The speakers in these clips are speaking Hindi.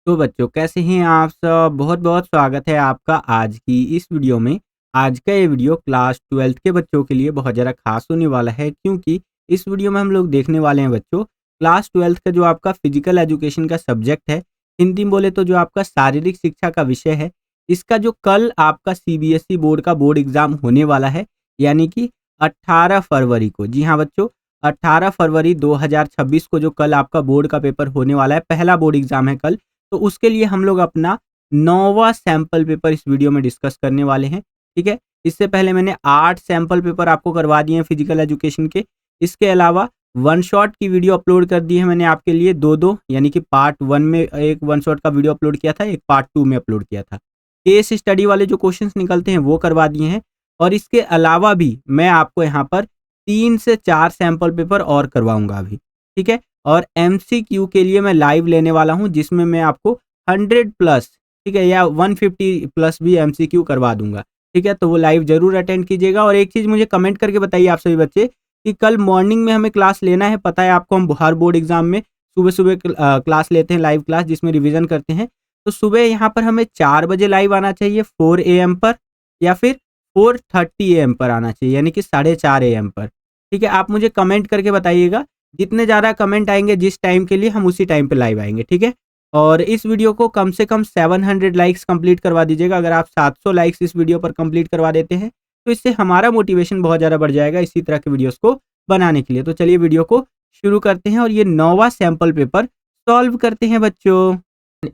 तो बच्चों कैसे हैं आप सब। बहुत बहुत स्वागत है आपका आज की इस वीडियो में। आज का ये वीडियो क्लास 12th के बच्चों के लिए बहुत ज़्यादा खास होने वाला है, क्योंकि इस वीडियो में हम लोग देखने वाले हैं बच्चों क्लास 12th का जो आपका फिजिकल एजुकेशन का सब्जेक्ट है, हिंदी में बोले तो जो आपका शारीरिक शिक्षा का विषय है, इसका जो कल आपका सीबीएसई बोर्ड का बोर्ड एग्जाम होने वाला है, यानी कि 18 फरवरी को। जी हाँ बच्चों, 18 फरवरी 2026 को जो कल आपका बोर्ड का पेपर होने वाला है, पहला बोर्ड एग्जाम है कल। तो उसके लिए हम लोग अपना 9वां सैंपल पेपर इस वीडियो में डिस्कस करने वाले हैं। ठीक है, इससे पहले मैंने 8 सैंपल पेपर आपको करवा दिए हैं फिजिकल एजुकेशन के। इसके अलावा वन शॉट की वीडियो अपलोड कर दी है मैंने आपके लिए दो दो, यानी कि पार्ट 1 में एक वन शॉट का वीडियो अपलोड किया था, एक पार्ट 2 में अपलोड किया था। केस स्टडी वाले जो क्वेश्चंस निकलते हैं वो करवा दिए हैं। और इसके अलावा भी मैं आपको यहाँ पर 3 से 4 सैंपल पेपर और करवाऊंगा अभी। ठीक है, और एमसीक्यू के लिए मैं लाइव लेने वाला हूं, जिसमें मैं आपको 100 प्लस, ठीक है, या 150 प्लस भी एमसीक्यू करवा दूंगा। ठीक है, तो वो लाइव जरूर अटेंड कीजिएगा। और एक चीज मुझे कमेंट करके बताइए आप सभी बच्चे कि कल मॉर्निंग में हमें क्लास लेना है। पता है आपको, हम हर बोर्ड एग्जाम में सुबह सुबह क्लास लेते हैं, लाइव क्लास जिसमें रिविजन करते हैं। तो सुबह यहाँ पर हमें 4 बजे लाइव आना चाहिए 4 AM पर, या फिर 4:30 AM पर आना चाहिए, यानी कि 4:30 AM पर। ठीक है, आप मुझे कमेंट करके बताइएगा। जितने ज़्यादा कमेंट आएंगे जिस टाइम के लिए, हम उसी टाइम पे लाइव आएंगे। ठीक है, और इस वीडियो को कम से कम 700 लाइक्स कंप्लीट करवा दीजिएगा। अगर आप 700 लाइक्स इस वीडियो पर कंप्लीट करवा देते हैं तो इससे हमारा मोटिवेशन बहुत ज़्यादा बढ़ जाएगा इसी तरह के वीडियोस को बनाने के लिए। तो चलिए वीडियो को शुरू करते हैं और ये 9वां सैंपल पेपर सॉल्व करते हैं बच्चों।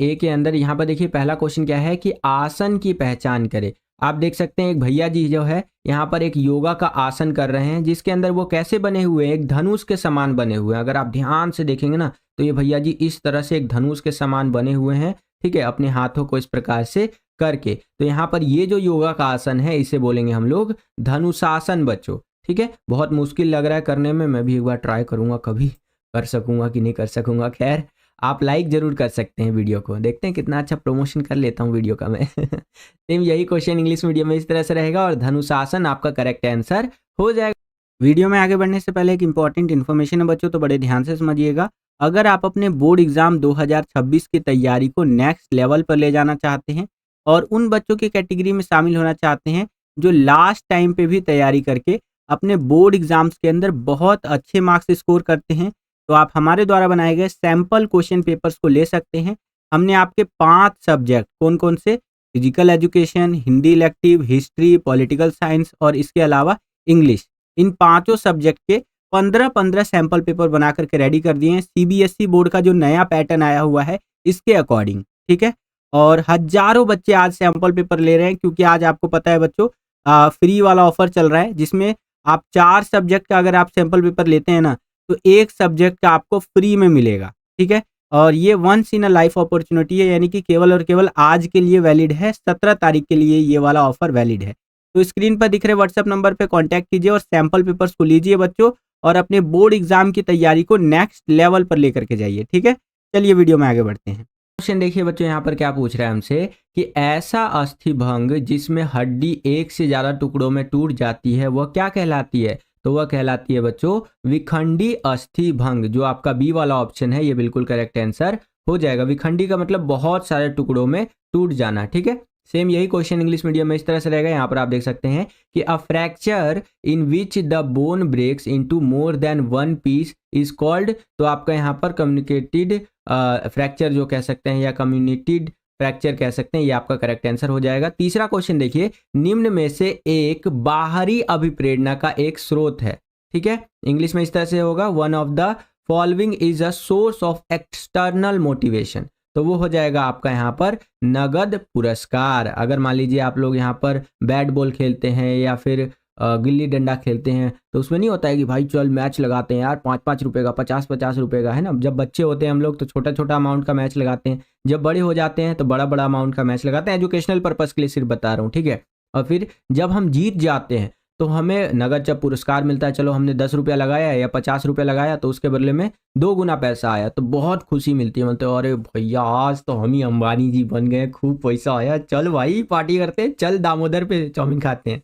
ए के अंदर यहाँ पर देखिए पहला क्वेश्चन क्या है कि आसन की पहचान करें। आप देख सकते हैं एक भैया जी जो है यहाँ पर एक योगा का आसन कर रहे हैं, जिसके अंदर वो कैसे बने हुए हैं, एक धनुष के समान बने हुए हैं। अगर आप ध्यान से देखेंगे ना तो ये भैया जी इस तरह से एक धनुष के समान बने हुए हैं। ठीक है, अपने हाथों को इस प्रकार से करके। तो यहाँ पर ये जो योगा का आसन है इसे बोलेंगे हम लोग धनुषासन बच्चों। ठीक है, बहुत मुश्किल लग रहा है करने में, मैं भी एक बार ट्राई करूंगा, कभी कर सकूंगा कि नहीं कर सकूंगा। खैर, आप लाइक जरूर कर सकते हैं वीडियो को। देखते हैं कितना अच्छा प्रमोशन कर लेता हूँ वीडियो का मैं। सेम यही क्वेश्चन इंग्लिश मीडियम में इस तरह से रहेगा और धनुषासन आपका करेक्ट आंसर हो जाएगा। वीडियो में आगे बढ़ने से पहले एक इंपॉर्टेंट इन्फॉर्मेशन है बच्चों, तो बड़े ध्यान से समझिएगा। अगर आप अपने बोर्ड एग्जाम 2026 की तैयारी को नेक्स्ट लेवल पर ले जाना चाहते हैं और उन बच्चों की कैटेगरी में शामिल होना चाहते हैं जो लास्ट टाइम पे भी तैयारी करके अपने बोर्ड एग्जाम्स के अंदर बहुत अच्छे मार्क्स स्कोर करते हैं, तो आप हमारे द्वारा बनाए गए सैंपल क्वेश्चन पेपर्स को ले सकते हैं। हमने आपके 5 सब्जेक्ट कौन कौन से, physical education, Hindi elective, history, political science और इसके अलावा इंग्लिश, इन पांचों सब्जेक्ट के 15-15 सैंपल पेपर बना करके रेडी कर दिए हैं सीबीएसई बोर्ड का जो नया पैटर्न आया हुआ है इसके अकॉर्डिंग। ठीक है, और हजारों बच्चे आज सैंपल पेपर ले रहे हैं, क्योंकि आज आपको पता है बच्चों फ्री वाला ऑफर चल रहा है, जिसमें आप 4 सब्जेक्ट का अगर आप सैंपल पेपर लेते हैं ना तो एक सब्जेक्ट का आपको फ्री में मिलेगा। ठीक है, और ये once in a life opportunity है, यानी कि केवल और केवल आज के लिए वैलिड है, 17 तारीख के लिए ये वाला ऑफर वैलिड है। तो स्क्रीन पर दिख रहे व्हाट्सएप नंबर पे कांटेक्ट कीजिए और सैंपल पेपर्स को लीजिए बच्चों, और अपने बोर्ड एग्जाम की तैयारी को नेक्स्ट लेवल पर लेकर के जाइए। ठीक है, चलिए वीडियो में आगे बढ़ते हैं। क्वेश्चन देखिए बच्चों, यहाँ पर क्या पूछ रहा है हमसे कि ऐसा अस्थि भंग जिसमें हड्डी एक से ज्यादा टुकड़ों में टूट जाती है वह क्या कहलाती है। तो वह कहलाती है बच्चों विखंडी अस्थि भंग। जो आपका बी वाला ऑप्शन है ये बिल्कुल करेक्ट आंसर हो जाएगा। विखंडी का मतलब बहुत सारे टुकड़ों में टूट जाना। ठीक है, सेम यही क्वेश्चन इंग्लिश मीडियम में इस तरह से रहेगा। यहाँ पर आप देख सकते हैं कि a fracture in which the bone breaks into more than one piece is called. तो आपका यहाँ पर कम्युनिकेटेड फ्रैक्चर जो कह सकते हैं या कम्युनिटेड फ्रैक्चर कह सकते हैं, ये आपका करेक्ट आंसर हो जाएगा। तीसरा क्वेश्चन देखिए, निम्न में से एक बाहरी अभिप्रेरणा का एक स्रोत है। ठीक है, इंग्लिश में इस तरह से होगा, one of the following is a source of external motivation. तो वो हो जाएगा आपका यहाँ पर नगद पुरस्कार। अगर मान लीजिए आप लोग यहाँ पर बैट बॉल खेलते हैं या फिर गिल्ली डंडा खेलते हैं, तो उसमें नहीं होता है कि भाई चल मैच लगाते हैं यार, 5-5 रुपए का, 50-50 रुपए का, है ना। जब बच्चे होते हैं हम लोग तो छोटा छोटा अमाउंट का मैच लगाते हैं, जब बड़े हो जाते हैं तो बड़ा बड़ा अमाउंट का मैच लगाते हैं। एजुकेशनल पर्पज के लिए सिर्फ बता रहा हूँ। ठीक है, और फिर जब हम जीत जाते हैं तो हमें नगद जब पुरस्कार मिलता है, चलो हमने 10 रुपया लगाया या 50 रुपया लगाया तो उसके बदले में 2 गुना पैसा आया, तो बहुत खुशी मिलती है। मतलब अरे भैया आज तो हम ही अंबानी जी बन गए, खूब पैसा आया, चल भाई पार्टी करते हैं, चल दामोदर पे चाउमीन खाते हैं।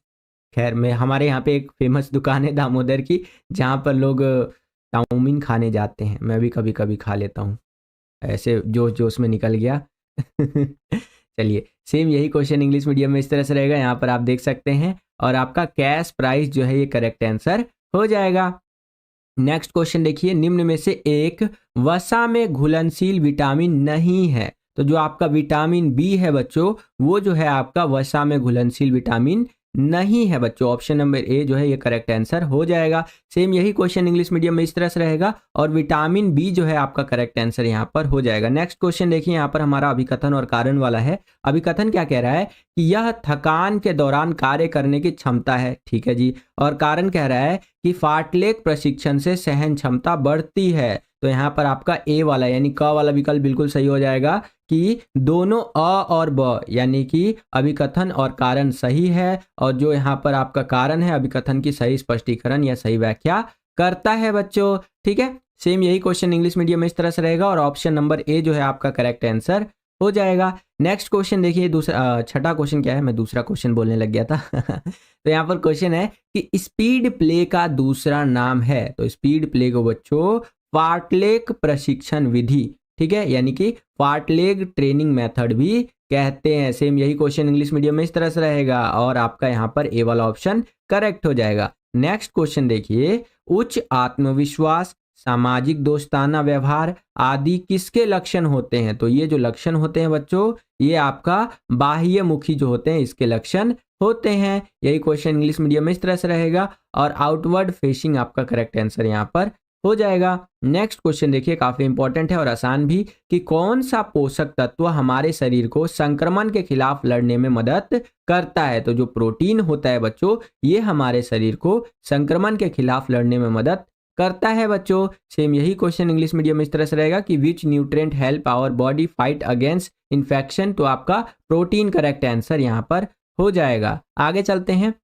खैर, मैं हमारे यहाँ पे एक फेमस दुकान है दामोदर की, जहाँ पर लोग चाउमीन खाने जाते हैं। मैं भी कभी कभी खा लेता हूँ, ऐसे जोश जोश में निकल गया। चलिए, सेम यही क्वेश्चन इंग्लिश मीडियम में इस तरह से रहेगा, यहाँ पर आप देख सकते हैं, और आपका कैश प्राइस जो है ये करेक्ट आंसर हो जाएगा। नेक्स्ट क्वेश्चन देखिए, निम्न में से एक वसा में घुलनशील विटामिन नहीं है। तो जो आपका विटामिन बी है बच्चों, वो जो है आपका वसा में घुलनशील विटामिन नहीं है बच्चों। ऑप्शन नंबर ए जो है ये करेक्ट आंसर हो जाएगा। सेम यही क्वेश्चन इंग्लिश मीडियम में इस तरह से रहेगा, और विटामिन बी जो है आपका करेक्ट आंसर यहाँ पर हो जाएगा। नेक्स्ट क्वेश्चन देखिए, यहाँ पर हमारा अभिकथन और कारण वाला है। अभिकथन क्या कह रहा है कि यह थकान के दौरान कार्य करने की क्षमता है, ठीक है जी। और कारण कह रहा है कि फार्टलेक प्रशिक्षण से सहन क्षमता बढ़ती है। तो यहाँ पर आपका ए वाला यानी क वाला विकल्प बिल्कुल सही हो जाएगा कि दोनों अ और ब यानी कि अभिकथन और कारण सही है, और जो यहाँ पर आपका कारण है अभिकथन की सही स्पष्टीकरण या सही व्याख्या करता है बच्चों, ठीक है। सेम यही क्वेश्चन इंग्लिश मीडियम में इस तरह से रहेगा, और ऑप्शन नंबर ए जो है आपका करेक्ट आंसर हो जाएगा। नेक्स्ट क्वेश्चन देखिए, दूसरा छठा क्वेश्चन क्या है, मैं दूसरा क्वेश्चन बोलने लग गया था। तो यहाँ पर क्वेश्चन है कि स्पीड प्ले का दूसरा नाम है। तो स्पीड प्ले को बच्चों फार्टलेक प्रशिक्षण विधि, ठीक है, यानी कि फार्टलेक ट्रेनिंग मेथड भी कहते हैं। सेम यही क्वेश्चन इंग्लिश मीडियम में इस तरह से रहेगा, और आपका यहाँ पर ए वाला ऑप्शन करेक्ट हो जाएगा। नेक्स्ट क्वेश्चन देखिए, उच्च आत्मविश्वास, सामाजिक दोस्ताना व्यवहार आदि किसके लक्षण होते हैं। तो ये जो लक्षण होते हैं बच्चों, ये आपका बाह्य मुखी जो होते हैं इसके लक्षण होते हैं। यही क्वेश्चन इंग्लिश मीडियम में इस तरह से रहेगा, और आउटवर्ड फेसिंग आपका करेक्ट आंसर यहाँ पर हो जाएगा। नेक्स्ट क्वेश्चन देखिए, काफी इंपॉर्टेंट है और आसान भी, कि कौन सा पोषक तत्व हमारे शरीर को संक्रमण के खिलाफ लड़ने में मदद करता है। तो जो प्रोटीन होता है बच्चों, ये हमारे शरीर को संक्रमण के खिलाफ लड़ने में मदद करता है बच्चों। सेम यही क्वेश्चन इंग्लिश मीडियम में इस तरह से रहेगा कि which nutrient help our body fight against infection. तो आपका प्रोटीन करेक्ट आंसर यहाँ पर हो जाएगा। आगे चलते हैं,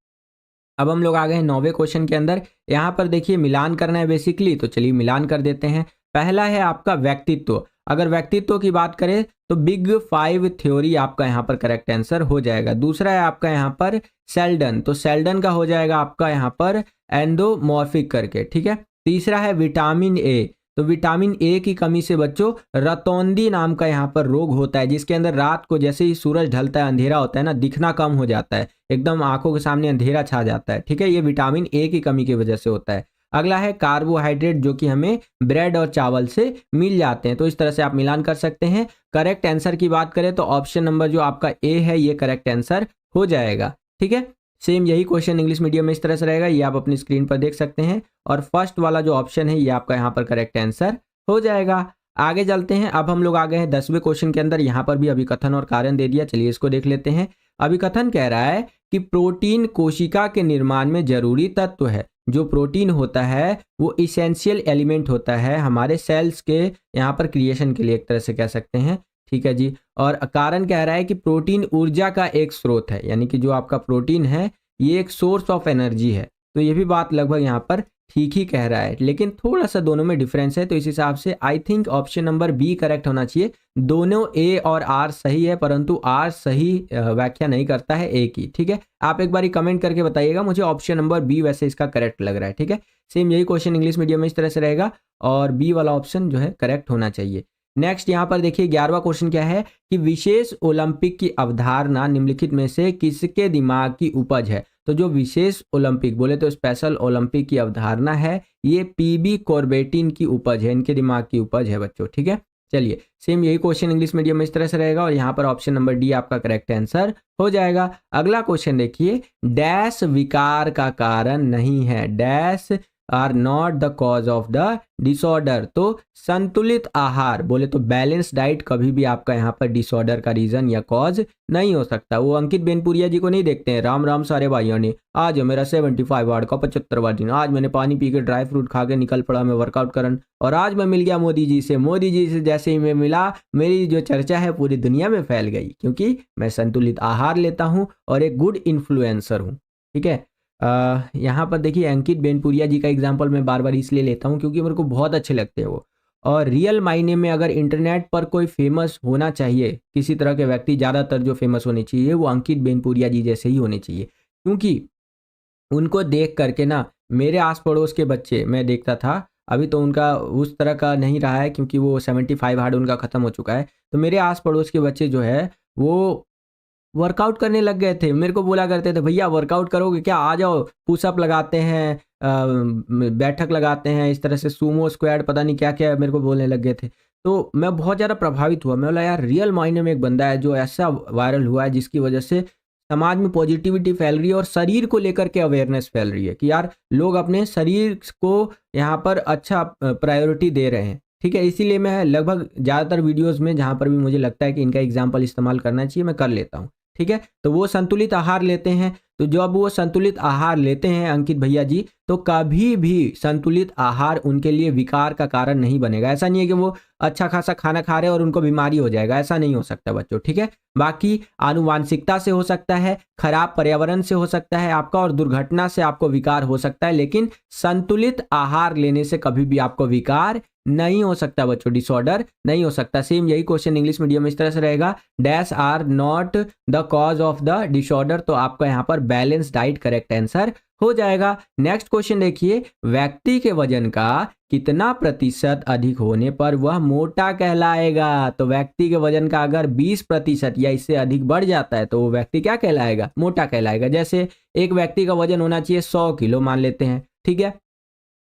अब हम लोग आ गए हैं 9वें क्वेश्चन के अंदर। यहाँ पर देखिए मिलान करना है बेसिकली, तो चलिए मिलान कर देते हैं। पहला है आपका व्यक्तित्व। अगर व्यक्तित्व की बात करें तो बिग 5 थ्योरी आपका यहाँ पर करेक्ट आंसर हो जाएगा। दूसरा है आपका यहाँ पर सेल्डन, तो सेल्डन का हो जाएगा आपका यहाँ पर एंडोमॉर्फिक करके, ठीक है। तीसरा है विटामिन ए, तो विटामिन ए की कमी से बच्चों रतौंधी नाम का यहाँ पर रोग होता है, जिसके अंदर रात को जैसे ही सूरज ढलता है, अंधेरा होता है ना, दिखना कम हो जाता है, एकदम आंखों के सामने अंधेरा छा जाता है, ठीक है। ये विटामिन ए की कमी की वजह से होता है। अगला है कार्बोहाइड्रेट, जो कि हमें ब्रेड और चावल से मिल जाते हैं। तो इस तरह से आप मिलान कर सकते हैं। करेक्ट आंसर की बात करें तो ऑप्शन नंबर जो आपका ए है ये करेक्ट आंसर हो जाएगा, ठीक है। सेम यही क्वेश्चन इंग्लिश मीडियम में इस तरह से रहेगा, ये आप अपनी स्क्रीन पर देख सकते हैं, और फर्स्ट वाला जो ऑप्शन है ये आपका यहाँ पर करेक्ट आंसर हो जाएगा। आगे चलते हैं, अब हम लोग आ गए हैं 10वें क्वेश्चन के अंदर। यहाँ पर भी अभिकथन और कारण दे दिया, चलिए इसको देख लेते हैं। अभिकथन कह रहा है कि प्रोटीन कोशिका के निर्माण में जरूरी तत्व है। जो प्रोटीन होता है वो इसेंशियल एलिमेंट होता है हमारे सेल्स के यहाँ पर क्रिएशन के लिए, एक तरह से कह सकते हैं, ठीक है जी। और कारण कह रहा है कि प्रोटीन ऊर्जा का एक स्रोत है, यानी कि जो आपका प्रोटीन है ये एक सोर्स ऑफ एनर्जी है। तो ये भी बात लगभग यहाँ पर ठीक ही कह रहा है, लेकिन थोड़ा सा दोनों में डिफरेंस है। तो इस हिसाब से I think option number B correct होना चाहिए। दोनों ए और आर सही है, परंतु आर सही व्याख्या नहीं करता है ए की, ठीक है। आप एक बार कमेंट करके बताइएगा, मुझे ऑप्शन नंबर बी वैसे इसका करेक्ट लग रहा है, ठीक है। सेम यही क्वेश्चन इंग्लिश मीडियम में इस तरह से रहेगा, और बी वाला ऑप्शन जो है करेक्ट होना चाहिए। नेक्स्ट यहाँ पर देखिए 11वां क्वेश्चन क्या है कि विशेष ओलंपिक की अवधारणा निम्नलिखित में से किसके दिमाग की उपज है। तो जो विशेष ओलंपिक बोले तो स्पेशल ओलंपिक की अवधारणा है, ये पीबी कॉर्बेटिन की उपज है, इनके दिमाग की उपज है बच्चों, ठीक है। चलिए सेम यही क्वेश्चन इंग्लिश मीडियम में इस तरह से रहेगा, और यहाँ पर ऑप्शन नंबर डी आपका करेक्ट आंसर हो जाएगा। अगला क्वेश्चन देखिए, डैश विकार का कारण नहीं है, dash are not the cause of the disorder. तो संतुलित आहार बोले तो बैलेंस डाइट कभी भी आपका यहाँ पर डिसऑर्डर का रीजन या कॉज नहीं हो सकता। वो अंकित बेनपुरिया जी को नहीं देखते हैं, राम राम सारे भाइयों ने, आज है मेरा 75 वार्ड का 75वां दिन, आज मैंने पानी पी के ड्राई फ्रूट खा के निकल पड़ा मैं वर्कआउट करन, और आज मैं मिल गया मोदी जी से। मोदी जी से जैसे ही मैं मिला, मेरी जो चर्चा है पूरी दुनिया में फैल गई, क्योंकि मैं संतुलित आहार लेता हूँ और एक गुड इन्फ्लुएंसर हूँ, ठीक है। यहाँ पर देखिए अंकित बेनपुरिया जी का एग्जाम्पल मैं बार बार इसलिए लेता हूँ क्योंकि मेरे को बहुत अच्छे लगते हैं वो, और रियल मायने में अगर इंटरनेट पर कोई फेमस होना चाहिए, किसी तरह के व्यक्ति ज़्यादातर जो फेमस होने चाहिए वो अंकित बेनपुरिया जी जैसे ही होने चाहिए, क्योंकि उनको देख करके ना मेरे आस पड़ोस के बच्चे मैं देखता था, अभी तो उनका उस तरह का नहीं रहा है क्योंकि वो 75 हार्ड उनका ख़त्म हो चुका है। तो मेरे आस पड़ोस के बच्चे जो है वो वर्कआउट करने लग गए थे। मेरे को बोला करते थे, भैया वर्कआउट करोगे क्या, आ जाओ, पुशअप लगाते हैं, बैठक लगाते हैं, इस तरह से सूमो स्क्वाड पता नहीं क्या क्या मेरे को बोलने लग गए थे। तो मैं बहुत ज़्यादा प्रभावित हुआ। मैं बोला यार रियल मायने में एक बंदा है जो ऐसा वायरल हुआ है जिसकी वजह से समाज में पॉजिटिविटी फैल रही है और शरीर को लेकर के अवेयरनेस फैल रही है कि यार लोग अपने शरीर को यहाँ पर अच्छा प्रायोरिटी दे रहे हैं। ठीक है, इसीलिए मैं लगभग ज़्यादातर वीडियोस में जहाँ पर भी मुझे लगता है कि इनका एग्जाम्पल इस्तेमाल करना चाहिए मैं कर लेता हूँ। ठीक है, तो वो संतुलित आहार लेते हैं। तो जब वो संतुलित आहार लेते हैं अंकित भैया जी, तो कभी भी संतुलित आहार उनके लिए विकार का कारण नहीं बनेगा। ऐसा नहीं है कि वो अच्छा खासा खाना खा रहे हैं और उनको बीमारी हो जाएगा, ऐसा नहीं हो सकता बच्चों। ठीक है, बाकी आनुवांशिकता से हो सकता है, खराब पर्यावरण से हो सकता है आपका, और दुर्घटना से आपको विकार हो सकता है, लेकिन संतुलित आहार लेने से कभी भी आपको विकार नहीं हो सकता बच्चों, डिसऑर्डर नहीं हो सकता। सेम यही क्वेश्चन इंग्लिश मीडियम में इस तरह से रहेगा, dash are not the cause of the disorder. तो आपका यहाँ पर बैलेंस डाइट करेक्ट आंसर हो जाएगा। नेक्स्ट क्वेश्चन देखिए, व्यक्ति के वजन का कितना प्रतिशत अधिक होने पर वह मोटा कहलाएगा। तो व्यक्ति के वजन का अगर 20% या इससे अधिक बढ़ जाता है तो वो व्यक्ति क्या कहलाएगा, मोटा कहलाएगा। जैसे एक व्यक्ति का वजन होना चाहिए 100 किलो मान लेते हैं, ठीक है,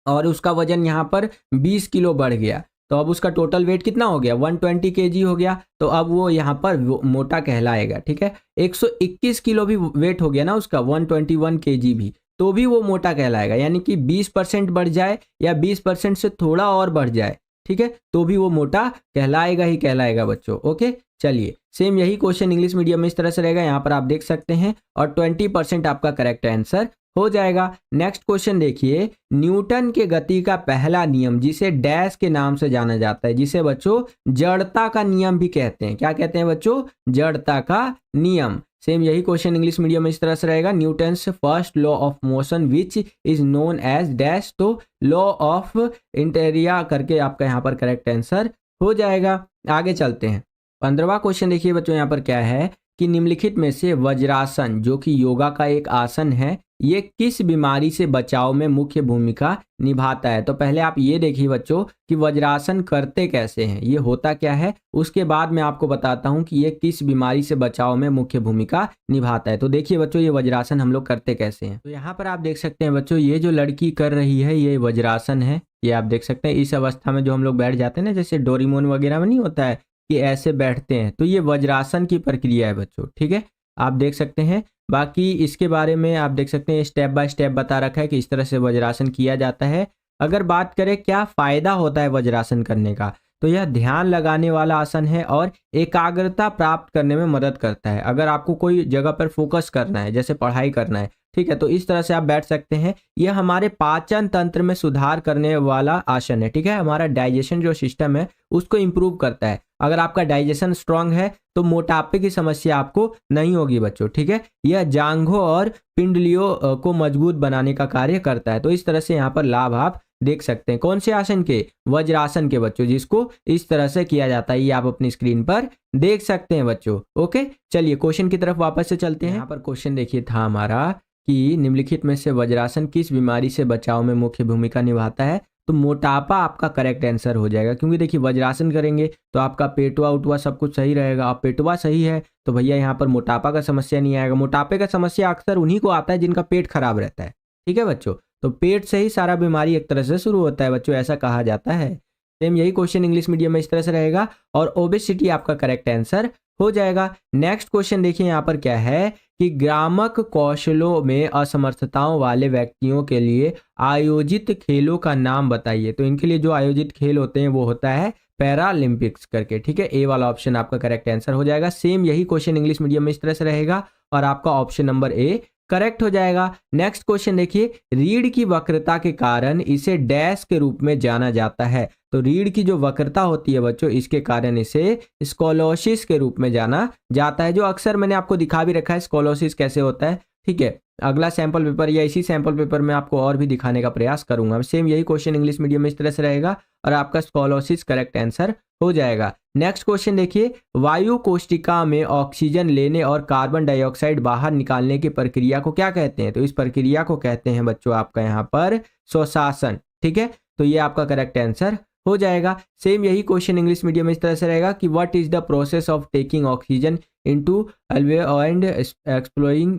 और उसका वजन यहाँ पर 20 किलो बढ़ गया, तो अब उसका टोटल वेट कितना हो गया, 120 केजी हो गया, तो अब वो यहाँ पर मोटा कहलाएगा। ठीक है, 121 किलो भी वेट हो गया ना उसका, 121 केजी भी, तो भी वो मोटा कहलाएगा। यानी कि 20% बढ़ जाए या 20% से थोड़ा और बढ़ जाए, ठीक है, तो भी वो मोटा कहलाएगा ही कहलाएगा बच्चों। ओके, चलिए सेम यही क्वेश्चन इंग्लिश मीडियम में इस तरह से रहेगा, यहाँ पर आप देख सकते हैं, और 20% आपका करेक्ट आंसर हो जाएगा। नेक्स्ट क्वेश्चन देखिए, न्यूटन के गति का पहला नियम जिसे डैश के नाम से जाना जाता है, जिसे बच्चों जड़ता का नियम भी कहते हैं। क्या कहते हैं बच्चों, जड़ता का नियम। सेम यही क्वेश्चन इंग्लिश मीडियम में इस तरह से रहेगा, Newton's first law of motion which is known as dash. तो लॉ ऑफ इंटेरिया करके आपका यहाँ पर करेक्ट आंसर हो जाएगा। आगे चलते हैं, 15वां क्वेश्चन देखिए बच्चों, यहाँ पर क्या है कि निम्नलिखित में से वज्रासन जो कि योगा का एक आसन है, ये किस बीमारी से बचाव में मुख्य भूमिका निभाता है। तो पहले आप ये देखिए बच्चों कि वज्रासन करते कैसे हैं, ये होता क्या है, उसके बाद मैं आपको बताता हूं कि ये किस बीमारी से बचाव में मुख्य भूमिका निभाता है। तो देखिए बच्चों, ये वज्रासन हम लोग करते कैसे हैं। तो यहाँ पर आप देख सकते हैं बच्चों, ये जो लड़की कर रही है ये वज्रासन है। ये आप देख सकते हैं, इस अवस्था में जो हम लोग बैठ जाते हैं ना, जैसे डोरेमोन वगैरह में नहीं होता है कि ऐसे बैठते हैं, तो ये वज्रासन की प्रक्रिया है बच्चों। ठीक है, आप देख सकते हैं। बाकी इसके बारे में आप देख सकते हैं, स्टेप बाय स्टेप बता रखा है कि इस तरह से वज्रासन किया जाता है। अगर बात करें क्या फायदा होता है वज्रासन करने का, तो यह ध्यान लगाने वाला आसन है और एकाग्रता प्राप्त करने में मदद करता है। अगर आपको कोई जगह पर फोकस करना है, जैसे पढ़ाई करना है, ठीक है, तो इस तरह से आप बैठ सकते हैं। यह हमारे पाचन तंत्र में सुधार करने वाला आसन है। ठीक है, हमारा डाइजेशन जो सिस्टम है उसको इम्प्रूव करता है। अगर आपका डाइजेशन स्ट्रांग है तो मोटापे की समस्या आपको नहीं होगी बच्चों। ठीक है, यह जांघों और पिंडलियों को मजबूत बनाने का कार्य करता है। तो इस तरह से यहाँ पर लाभ आप देख सकते हैं। कौन से आसन के, वज्रासन के बच्चों, जिसको इस तरह से किया जाता है, ये आप अपनी स्क्रीन पर देख सकते हैं बच्चों। ओके, चलिए क्वेश्चन की तरफ वापस से चलते हैं। यहाँ पर क्वेश्चन देखिए था हमारा कि निम्नलिखित में से वज्रासन किस बीमारी से बचाव में मुख्य भूमिका निभाता है। तो मोटापा आपका करेक्ट आंसर हो जाएगा, क्योंकि देखिए वज्रासन करेंगे तो आपका पेटवा उठवा सब कुछ सही रहेगा। अब पेटवा सही है तो भैया यहाँ पर मोटापा का समस्या नहीं आएगा। मोटापे का समस्या अक्सर उन्हीं को आता है जिनका पेट खराब रहता है। ठीक है बच्चों, तो पेट से ही सारा बीमारी एक तरह से शुरू होता है बच्चों, ऐसा कहा जाता है। सेम यही क्वेश्चन इंग्लिश मीडियम में इस तरह से रहेगा, और ओबेसिटी आपका करेक्ट आंसर हो जाएगा। नेक्स्ट क्वेश्चन देखिए यहाँ पर क्या है कि ग्रामक कौशलों में असमर्थताओं वाले व्यक्तियों के लिए आयोजित खेलों का नाम बताइए। तो इनके लिए जो आयोजित खेल होते हैं वो होता है पैरालंपिक्स करके। ठीक है, ए वाला ऑप्शन आपका करेक्ट आंसर हो जाएगा। सेम यही क्वेश्चन इंग्लिश मीडियम में इस तरह से रहेगा, और आपका ऑप्शन नंबर ए करेक्ट हो जाएगा। नेक्स्ट क्वेश्चन देखिए, रीढ़ की वक्रता के कारण इसे डैश के रूप में जाना जाता है। तो रीढ़ की जो वक्रता होती है बच्चों, इसके कारण इसे स्कोलोसिस के रूप में जाना जाता है, जो अक्सर मैंने आपको दिखा भी रखा है स्कोलोसिस कैसे होता है। ठीक है, अगला सैंपल पेपर या इसी सैंपल पेपर में आपको और भी दिखाने का प्रयास करूंगा। सेम यही क्वेश्चन इंग्लिश मीडियम में इस तरह से रहेगा, और आपका स्कोलोसिस करेक्ट आंसर हो जाएगा। नेक्स्ट क्वेश्चन देखिए, वायु कोशिका में ऑक्सीजन लेने और कार्बन डाइऑक्साइड बाहर निकालने की प्रक्रिया को क्या कहते हैं। तो इस प्रक्रिया को कहते हैं बच्चों आपका यहाँ पर श्वसन। ठीक है, तो ये आपका करेक्ट आंसर हो जाएगा। सेम यही क्वेश्चन इंग्लिश मीडियम में इस तरह से रहेगा कि what is the process of taking oxygen into alveoli and exploring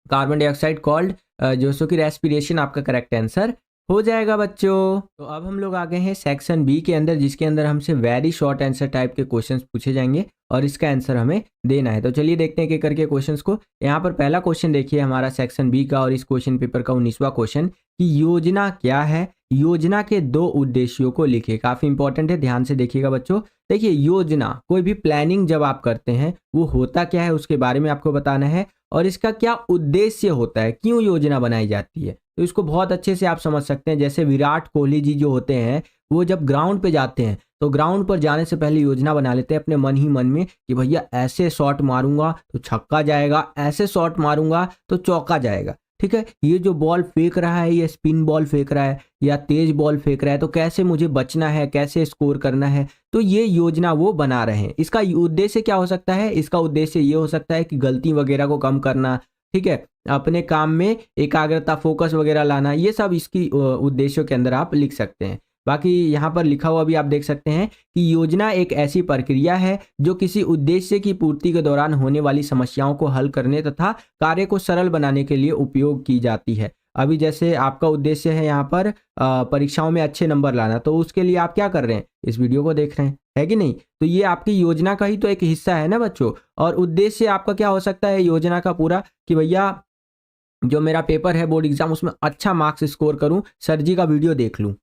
carbon dioxide called, जो कि रेस्पिरेशन आपका करेक्ट आंसर हो जाएगा बच्चों। तो अब हम लोग आ गए हैं सेक्शन बी के अंदर, जिसके अंदर हमसे वेरी शॉर्ट आंसर टाइप के क्वेश्चंस पूछे जाएंगे और इसका आंसर हमें देना है। तो चलिए देखते हैं कि करके क्वेश्चंस को। यहाँ पर पहला क्वेश्चन देखिए हमारा सेक्शन बी का और इस क्वेश्चन पेपर का 19वां क्वेश्चन कि योजना क्या है, योजना के 2 उद्देश्यों को लिखिए। काफी इंपॉर्टेंट है, ध्यान से देखिएगा बच्चों। देखिए योजना, कोई भी प्लानिंग जब आप करते हैं वो होता क्या है उसके बारे में आपको बताना है और इसका क्या उद्देश्य होता है, क्यों योजना बनाई जाती है। तो इसको बहुत अच्छे से आप समझ सकते हैं। जैसे विराट कोहली जी जो होते हैं वो जब ग्राउंड पे जाते हैं तो ग्राउंड पर जाने से पहले योजना बना लेते हैं अपने मन ही मन में कि भैया ऐसे शॉट मारूंगा तो छक्का जाएगा, ऐसे शॉट मारूंगा तो चौका जाएगा। ठीक है, ये जो बॉल फेंक रहा है, ये स्पिन बॉल फेंक रहा है या तेज बॉल फेंक रहा है, तो कैसे मुझे बचना है, कैसे स्कोर करना है, तो ये योजना वो बना रहे हैं। इसका उद्देश्य क्या हो सकता है, इसका उद्देश्य ये हो सकता है कि गलती वगैरह को कम करना, ठीक है, अपने काम में एकाग्रता, फोकस वगैरह लाना, ये सब इसकी उद्देश्यों के अंदर आप लिख सकते हैं। बाकी यहाँ पर लिखा हुआ भी आप देख सकते हैं कि योजना एक ऐसी प्रक्रिया है जो किसी उद्देश्य की पूर्ति के दौरान होने वाली समस्याओं को हल करने तथा कार्य को सरल बनाने के लिए उपयोग की जाती है। अभी जैसे आपका उद्देश्य है यहाँ पर परीक्षाओं में अच्छे नंबर लाना, तो उसके लिए आप क्या कर रहे हैं, इस वीडियो को देख रहे हैं, है कि नहीं। तो ये आपकी योजना का ही तो एक हिस्सा है ना बच्चों। और उद्देश्य आपका क्या हो सकता है योजना का पूरा, कि भैया जो मेरा पेपर है बोर्ड एग्जाम उसमें अच्छा मार्क्स स्कोर करूं, सर जी का वीडियो देख लूं।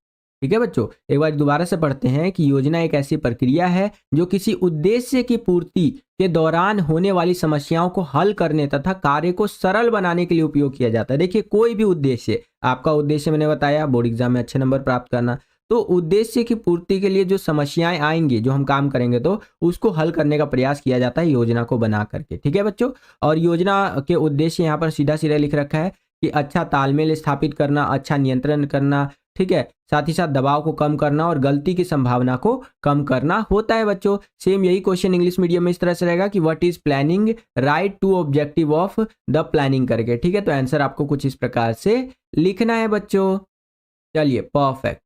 ठीक है बच्चों, एक बार दोबारा से पढ़ते हैं कि योजना एक ऐसी प्रक्रिया है जो किसी उद्देश्य की पूर्ति के दौरान होने वाली समस्याओं को हल करने तथा कार्य को सरल बनाने के लिए उपयोग किया जाता है। देखिए कोई भी उद्देश्य, आपका उद्देश्य मैंने बताया बोर्ड एग्जाम में अच्छे नंबर प्राप्त करना, तो उद्देश्य की पूर्ति के लिए जो समस्याएं आएंगी, जो हम काम करेंगे तो उसको हल करने का प्रयास किया जाता है योजना को बना करके। ठीक है बच्चों, और योजना के उद्देश्य यहाँ पर सीधा सीधा लिख रखा है कि अच्छा तालमेल स्थापित करना, अच्छा नियंत्रण करना, ठीक है, साथ ही साथ दबाव को कम करना और गलती की संभावना को कम करना होता है बच्चों। सेम यही क्वेश्चन इंग्लिश मीडियम में इस तरह से रहेगा कि what is planning, write two objective of the planning करके। ठीक है, तो आंसर आपको कुछ इस प्रकार से लिखना है बच्चों। चलिए परफेक्ट।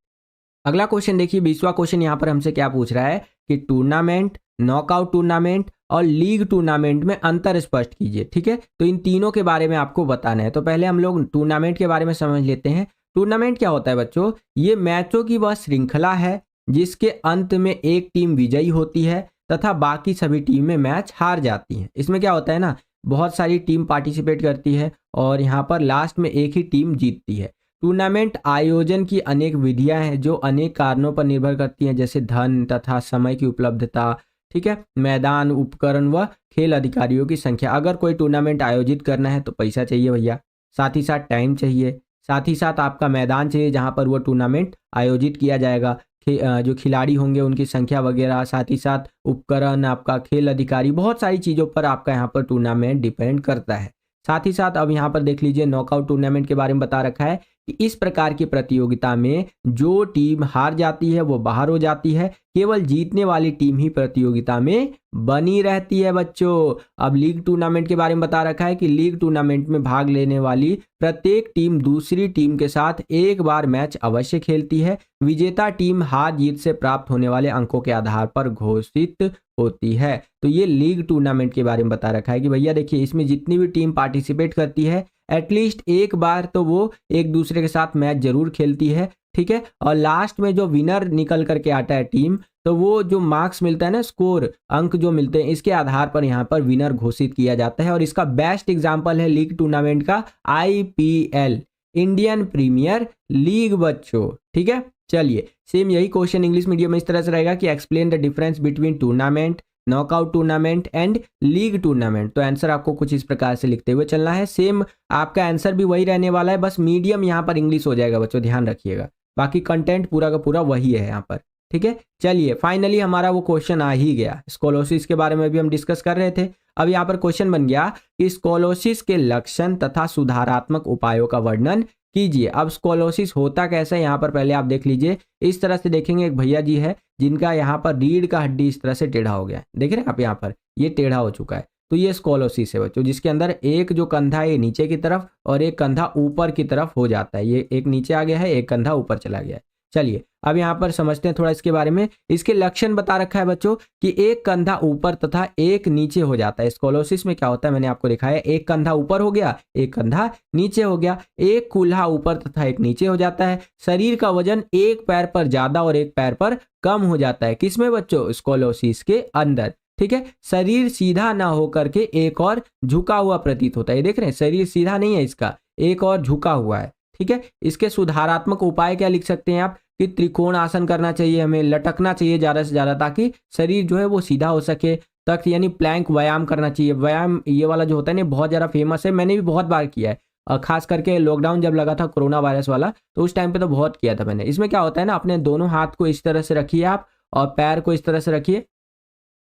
अगला क्वेश्चन देखिए, 20वां क्वेश्चन यहाँ पर हमसे क्या पूछ रहा है कि टूर्नामेंट, नॉकआउट टूर्नामेंट और लीग टूर्नामेंट में अंतर स्पष्ट कीजिए। ठीक है, तो इन तीनों के बारे में आपको बताना है। तो पहले हम लोग टूर्नामेंट के बारे में समझ लेते हैं। टूर्नामेंट क्या होता है बच्चों, ये मैचों की वह श्रृंखला है जिसके अंत में एक टीम विजयी होती है तथा बाकी सभी टीमें मैच हार जाती हैं। इसमें क्या होता है ना, बहुत सारी टीम पार्टिसिपेट करती है और यहाँ पर लास्ट में एक ही टीम जीतती है। टूर्नामेंट आयोजन की अनेक विधियां हैं जो अनेक कारणों पर निर्भर करती हैं, जैसे धन तथा समय की उपलब्धता, ठीक है, मैदान, उपकरण व खेल अधिकारियों की संख्या। अगर कोई टूर्नामेंट आयोजित करना है तो पैसा चाहिए भैया, साथ ही साथ टाइम चाहिए, साथ ही साथ आपका मैदान चाहिए जहां पर वो टूर्नामेंट आयोजित किया जाएगा, जो खिलाड़ी होंगे उनकी संख्या वगैरह, साथ ही साथ उपकरण, आपका खेल अधिकारी, बहुत सारी चीज़ों पर आपका यहाँ पर टूर्नामेंट डिपेंड करता है। साथ ही साथ अब यहाँ पर देख लीजिए नॉकआउट टूर्नामेंट के बारे में बता रखा है कि इस प्रकार की प्रतियोगिता में जो टीम हार जाती है वो बाहर हो जाती है, केवल जीतने वाली टीम ही प्रतियोगिता में बनी रहती है बच्चों। अब लीग टूर्नामेंट के बारे में बता रखा है कि लीग टूर्नामेंट में भाग लेने वाली प्रत्येक टीम दूसरी टीम के साथ एक बार मैच अवश्य खेलती है। विजेता टीम हार जीत से प्राप्त होने वाले अंकों के आधार पर घोषित होती है। तो ये लीग टूर्नामेंट के बारे में बता रखा है कि भैया देखिए इसमें जितनी भी टीम पार्टिसिपेट करती है एटलीस्ट एक बार तो वो एक दूसरे के साथ मैच जरूर खेलती है। ठीक है, और लास्ट में जो विनर निकल करके आता है टीम, तो वो जो मार्क्स मिलता है ना, स्कोर, अंक जो मिलते हैं, इसके आधार पर यहाँ पर विनर घोषित किया जाता है। और इसका बेस्ट एग्जांपल है लीग टूर्नामेंट का IPL, इंडियन प्रीमियर लीग बच्चों। ठीक है, चलिए सेम यही क्वेश्चन इंग्लिश मीडियम में इस तरह से रहेगा कि explain the difference between tournament, knockout tournament and league tournament. तो आंसर आपको कुछ इस प्रकार से लिखते हुए चलना है। सेम आपका आंसर भी वही रहने वाला है, बस मीडियम यहाँ पर इंग्लिश हो जाएगा बच्चों, ध्यान रखिएगा। बाकी कंटेंट पूरा का पूरा वही है यहाँ पर। ठीक है, चलिए फाइनली हमारा वो क्वेश्चन आ ही गया। स्कोलोसिस के बारे में भी हम डिस्कस कर रहे थे। अब यहाँ पर क्वेश्चन बन गया कि स्कोलोसिस के लक्षण तथा सुधारात्मक उपायों का वर्णन कीजिए। अब स्कोलोसिस होता कैसा है यहाँ पर पहले आप देख लीजिए। इस तरह से देखेंगे, एक भैया जी है जिनका यहाँ पर रीढ़ का हड्डी इस तरह से टेढ़ा हो गया है, देख रहे हैं आप, यहाँ पर ये टेढ़ा हो चुका है। तो ये स्कोलोसिस है बच्चों, जिसके अंदर एक जो कंधा है नीचे की तरफ और एक कंधा ऊपर की तरफ हो जाता है। ये एक नीचे आ गया है, एक कंधा ऊपर चला गया है। चलिए अब यहाँ पर समझते हैं थोड़ा इसके बारे में। इसके लक्षण बता रखा है बच्चों कि एक कंधा ऊपर तथा एक नीचे हो जाता है। स्कोलोसिस में क्या होता है मैंने आपको दिखाया, एक कंधा ऊपर हो गया, एक कंधा नीचे हो गया, एक कूल्हा ऊपर तथा एक नीचे हो जाता है। शरीर का वजन एक पैर पर ज्यादा और एक पैर पर कम हो जाता है। किसमें बच्चों? स्कोलोसिस के अंदर। ठीक है, शरीर सीधा ना होकर के एक और झुका हुआ प्रतीत होता है। ये देख रहे हैं, शरीर सीधा नहीं है इसका, एक और झुका हुआ है। ठीक है, इसके सुधारात्मक उपाय क्या लिख सकते हैं आप कि त्रिकोण आसन करना चाहिए, हमें लटकना चाहिए ज़्यादा से ज़्यादा ताकि शरीर जो है वो सीधा हो सके। तख्त यानी प्लैंक व्यायाम करना चाहिए। व्यायाम ये वाला जो होता है ना बहुत ज़्यादा फेमस है, मैंने भी बहुत बार किया है। खास करके लॉकडाउन जब लगा था कोरोना वायरस वाला, तो उस टाइम पे तो बहुत किया था मैंने। इसमें क्या होता है ना, अपने दोनों हाथ को इस तरह से रखिए आप और पैर को इस तरह से रखिए,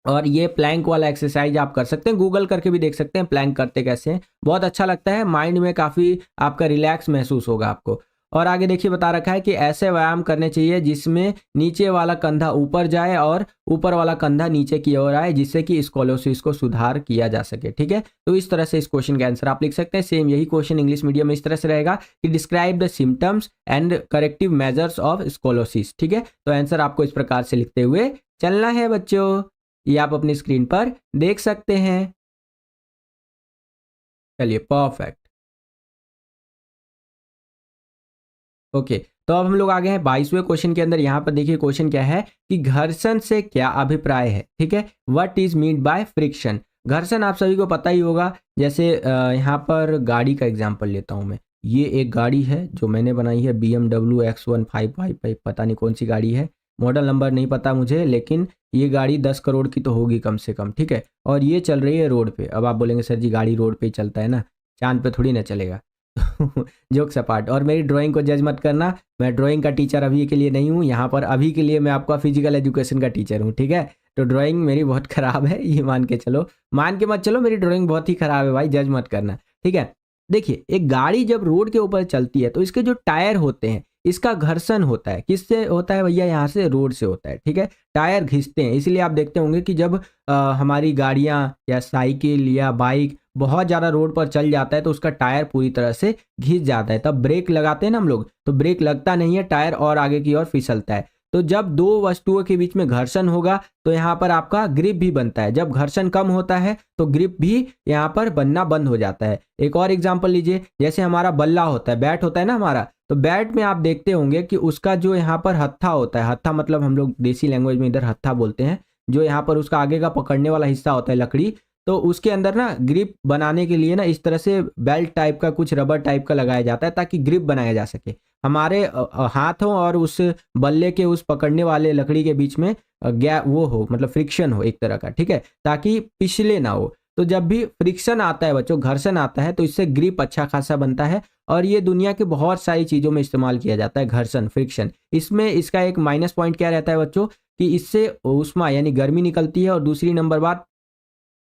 और ये प्लैंक वाला एक्सरसाइज आप कर सकते हैं, गूगल करके भी देख सकते हैं प्लैंक करते कैसे हैं। बहुत अच्छा लगता है, माइंड में काफ़ी आपका रिलैक्स महसूस होगा आपको। और आगे देखिए बता रखा है कि ऐसे व्यायाम करने चाहिए जिसमें नीचे वाला कंधा ऊपर जाए और ऊपर वाला कंधा नीचे की ओर आए, जिससे कि स्कोलोसिस को सुधार किया जा सके। ठीक है, तो इस तरह से इस क्वेश्चन का आंसर आप लिख सकते हैं। सेम यही क्वेश्चन इंग्लिश मीडियम में इस तरह से रहेगा कि describe the symptoms and corrective measures of scoliosis. ठीक है, तो आंसर आपको इस प्रकार से लिखते हुए चलना है बच्चों, ये आप अपनी स्क्रीन पर देख सकते हैं। चलिए परफेक्ट। ओके, तो अब हम लोग आ गए हैं 22वें क्वेश्चन के अंदर। यहाँ पर देखिए क्वेश्चन क्या है कि घर्षण से क्या अभिप्राय है। ठीक है, what is mean by friction. घर्षण आप सभी को पता ही होगा। जैसे यहाँ पर गाड़ी का एग्जांपल लेता हूँ मैं। ये एक गाड़ी है जो मैंने बनाई है, BMW X1555, पता नहीं कौन सी गाड़ी है, मॉडल नंबर नहीं पता मुझे, लेकिन ये गाड़ी 10 करोड़ की तो होगी कम से कम। ठीक है, और ये चल रही है रोड पे। अब आप बोलेंगे सर जी गाड़ी रोड पे ही चलता है ना, चांद पे थोड़ी ना चलेगा। जोक्स अपार्ट, और मेरी ड्राइंग को जज मत करना, मैं ड्राइंग का टीचर अभी के लिए नहीं हूँ यहाँ पर। अभी के लिए मैं आपका फिजिकल एजुकेशन का टीचर हूँ। ठीक है, तो ड्राइंग मेरी बहुत ख़राब है, ये मान के चलो, मान के मत चलो, मेरी ड्राइंग बहुत ही ख़राब है भाई, जज मत करना। ठीक है, देखिए एक गाड़ी जब रोड के ऊपर चलती है तो इसके जो टायर होते हैं इसका घर्षण होता है। किससे होता है भैया? यहाँ से रोड से होता है। ठीक है, टायर घिसते हैं, इसलिए आप देखते होंगे कि जब हमारी गाड़ियाँ या साइकिल या बाइक बहुत ज़्यादा रोड पर चल जाता है तो उसका टायर पूरी तरह से घिस जाता है। तब ब्रेक लगाते हैं ना हम लोग, तो ब्रेक लगता नहीं है, टायर और आगे की ओर फिसलता है। तो जब दो वस्तुओं के बीच में घर्षण होगा तो यहाँ पर आपका ग्रिप भी बनता है। जब घर्षण कम होता है तो ग्रिप भी यहाँ पर बनना बंद हो जाता है। एक और एग्जांपल लीजिए, जैसे हमारा बल्ला होता है, बैट होता है ना हमारा, तो बैट में आप देखते होंगे कि उसका जो यहाँ पर हत्था होता है, हत्था मतलब हम लोग देसी लैंग्वेज में इधर हत्था बोलते हैं, जो यहाँ पर उसका आगे का पकड़ने वाला हिस्सा होता है लकड़ी, तो उसके अंदर ना ग्रिप बनाने के लिए ना इस तरह से बेल्ट टाइप का कुछ रबर टाइप का लगाया जाता है ताकि ग्रिप बनाया जा सके। हमारे हाथों और उस बल्ले के उस पकड़ने वाले लकड़ी के बीच में गैप वो हो, मतलब फ्रिक्शन हो एक तरह का। ठीक है, ताकि पिछले ना हो। तो जब भी फ्रिक्शन आता है बच्चों, घर्षण आता है, तो इससे ग्रिप अच्छा खासा बनता है। और ये दुनिया के बहुत सारी चीज़ों में इस्तेमाल किया जाता है, घर्षण, फ्रिक्शन। इसमें इसका एक माइनस पॉइंट क्या रहता है बच्चों कि इससे ऊष्मा यानी गर्मी निकलती है, और दूसरी नंबर बात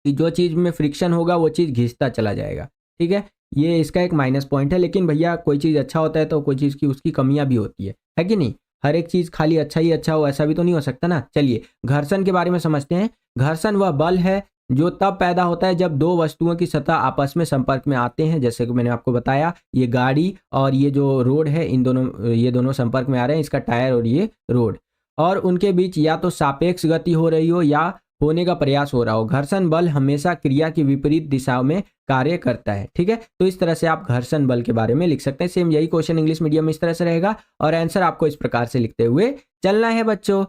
कि जो चीज़ में फ्रिक्शन होगा वो चीज़ घिसता चला जाएगा। ठीक है, ये इसका एक माइनस पॉइंट है। लेकिन भैया कोई चीज़ अच्छा होता है तो कोई चीज़ की उसकी कमियां भी होती है कि नहीं? हर एक चीज़ खाली अच्छा ही अच्छा हो ऐसा भी तो नहीं हो सकता ना। चलिए घर्षण के बारे में समझते हैं। घर्षण वह बल है जो तब पैदा होता है जब दो वस्तुओं की सतह आपस में संपर्क में आते हैं। जैसे कि मैंने आपको बताया, ये गाड़ी और ये जो रोड है, इन दोनों, ये दोनों संपर्क में आ रहे हैं, इसका टायर और ये रोड, और उनके बीच या तो सापेक्ष गति हो रही हो या होने का प्रयास हो रहा हो। घर्षण बल हमेशा क्रिया की विपरीत दिशाओं में कार्य करता है। ठीक है, तो इस तरह से आप घर्षण बल के बारे में लिख सकते हैं। सेम यही क्वेश्चन इंग्लिश मीडियम में इस तरह से रहेगा, और आंसर आपको इस प्रकार से लिखते हुए चलना है बच्चों।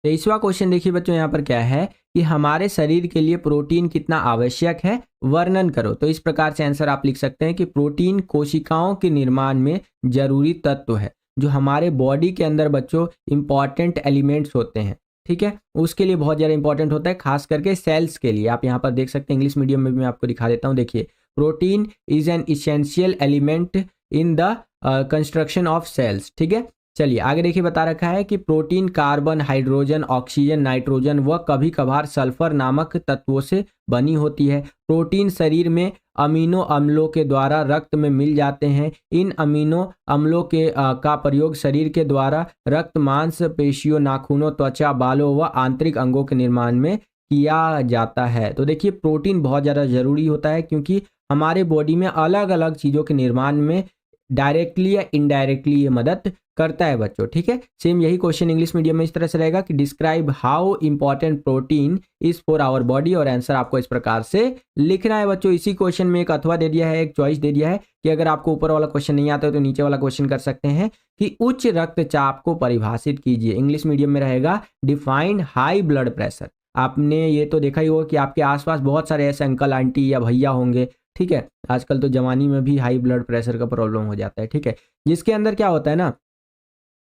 23वां क्वेश्चन देखिए बच्चों, यहाँ पर क्या है कि हमारे शरीर के लिए प्रोटीन कितना आवश्यक है, वर्णन करो। तो इस प्रकार से आंसर आप लिख सकते हैं कि प्रोटीन कोशिकाओं के निर्माण में जरूरी तत्व है, जो हमारे बॉडी के अंदर बच्चों इंपॉर्टेंट एलिमेंट्स होते हैं। ठीक है, उसके लिए बहुत ज़्यादा इंपॉर्टेंट होता है, खास करके सेल्स के लिए। आप यहाँ पर देख सकते हैं, इंग्लिश मीडियम में भी मैं आपको दिखा देता हूँ। देखिए, protein is an essential element in the construction of cells. ठीक है, चलिए आगे देखिए बता रखा है कि protein carbon, hydrogen, oxygen, nitrogen व कभी कभार सल्फर नामक तत्वों से बनी होती है। प्रोटीन शरीर में अमीनो अम्लों के द्वारा रक्त में मिल जाते हैं। इन अमीनो अम्लों के का प्रयोग शरीर के द्वारा रक्त, मांस पेशियों, नाखूनों, त्वचा, बालों व आंतरिक अंगों के निर्माण में किया जाता है। तो देखिए प्रोटीन बहुत ज़्यादा ज़रूरी होता है, क्योंकि हमारे बॉडी में अलग अलग चीज़ों के निर्माण में डायरेक्टली या इनडायरेक्टली ये मदद करता है बच्चों। ठीक है, सेम यही क्वेश्चन इंग्लिश मीडियम में इस तरह से रहेगा कि describe how important protein is for our body, और आंसर आपको इस प्रकार से लिखना है बच्चों। इसी क्वेश्चन में एक अथवा दे दिया है, एक चॉइस दे दिया है कि अगर आपको ऊपर वाला क्वेश्चन नहीं आता है तो नीचे वाला क्वेश्चन कर सकते हैं कि उच्च रक्तचाप को परिभाषित कीजिए। इंग्लिश मीडियम में रहेगा डिफाइन हाई ब्लड प्रेशर। आपने ये तो देखा ही होगा कि आपके आसपास बहुत सारे ऐसे अंकल आंटी या भैया होंगे, ठीक है, आजकल तो जवानी में भी हाई ब्लड प्रेशर का प्रॉब्लम हो जाता है। ठीक है, जिसके अंदर क्या होता है ना,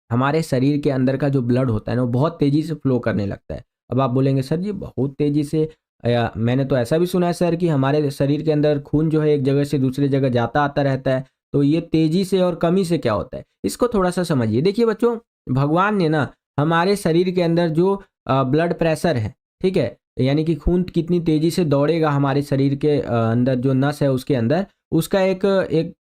हमारे शरीर के अंदर का जो ब्लड होता है ना वो बहुत तेजी से फ्लो करने लगता है। अब आप बोलेंगे सर जी बहुत तेजी से, मैंने तो ऐसा भी सुना है सर कि हमारे शरीर के अंदर खून जो है एक जगह से दूसरी जगह जाता आता रहता है, तो ये तेजी से और कमी से क्या होता है, इसको थोड़ा सा समझिए। देखिए बच्चों, भगवान ने ना हमारे शरीर के अंदर जो ब्लड प्रेशर है, ठीक है, यानी कि खून कितनी तेजी से दौड़ेगा हमारे शरीर के अंदर जो नस है उसके अंदर, उसका एक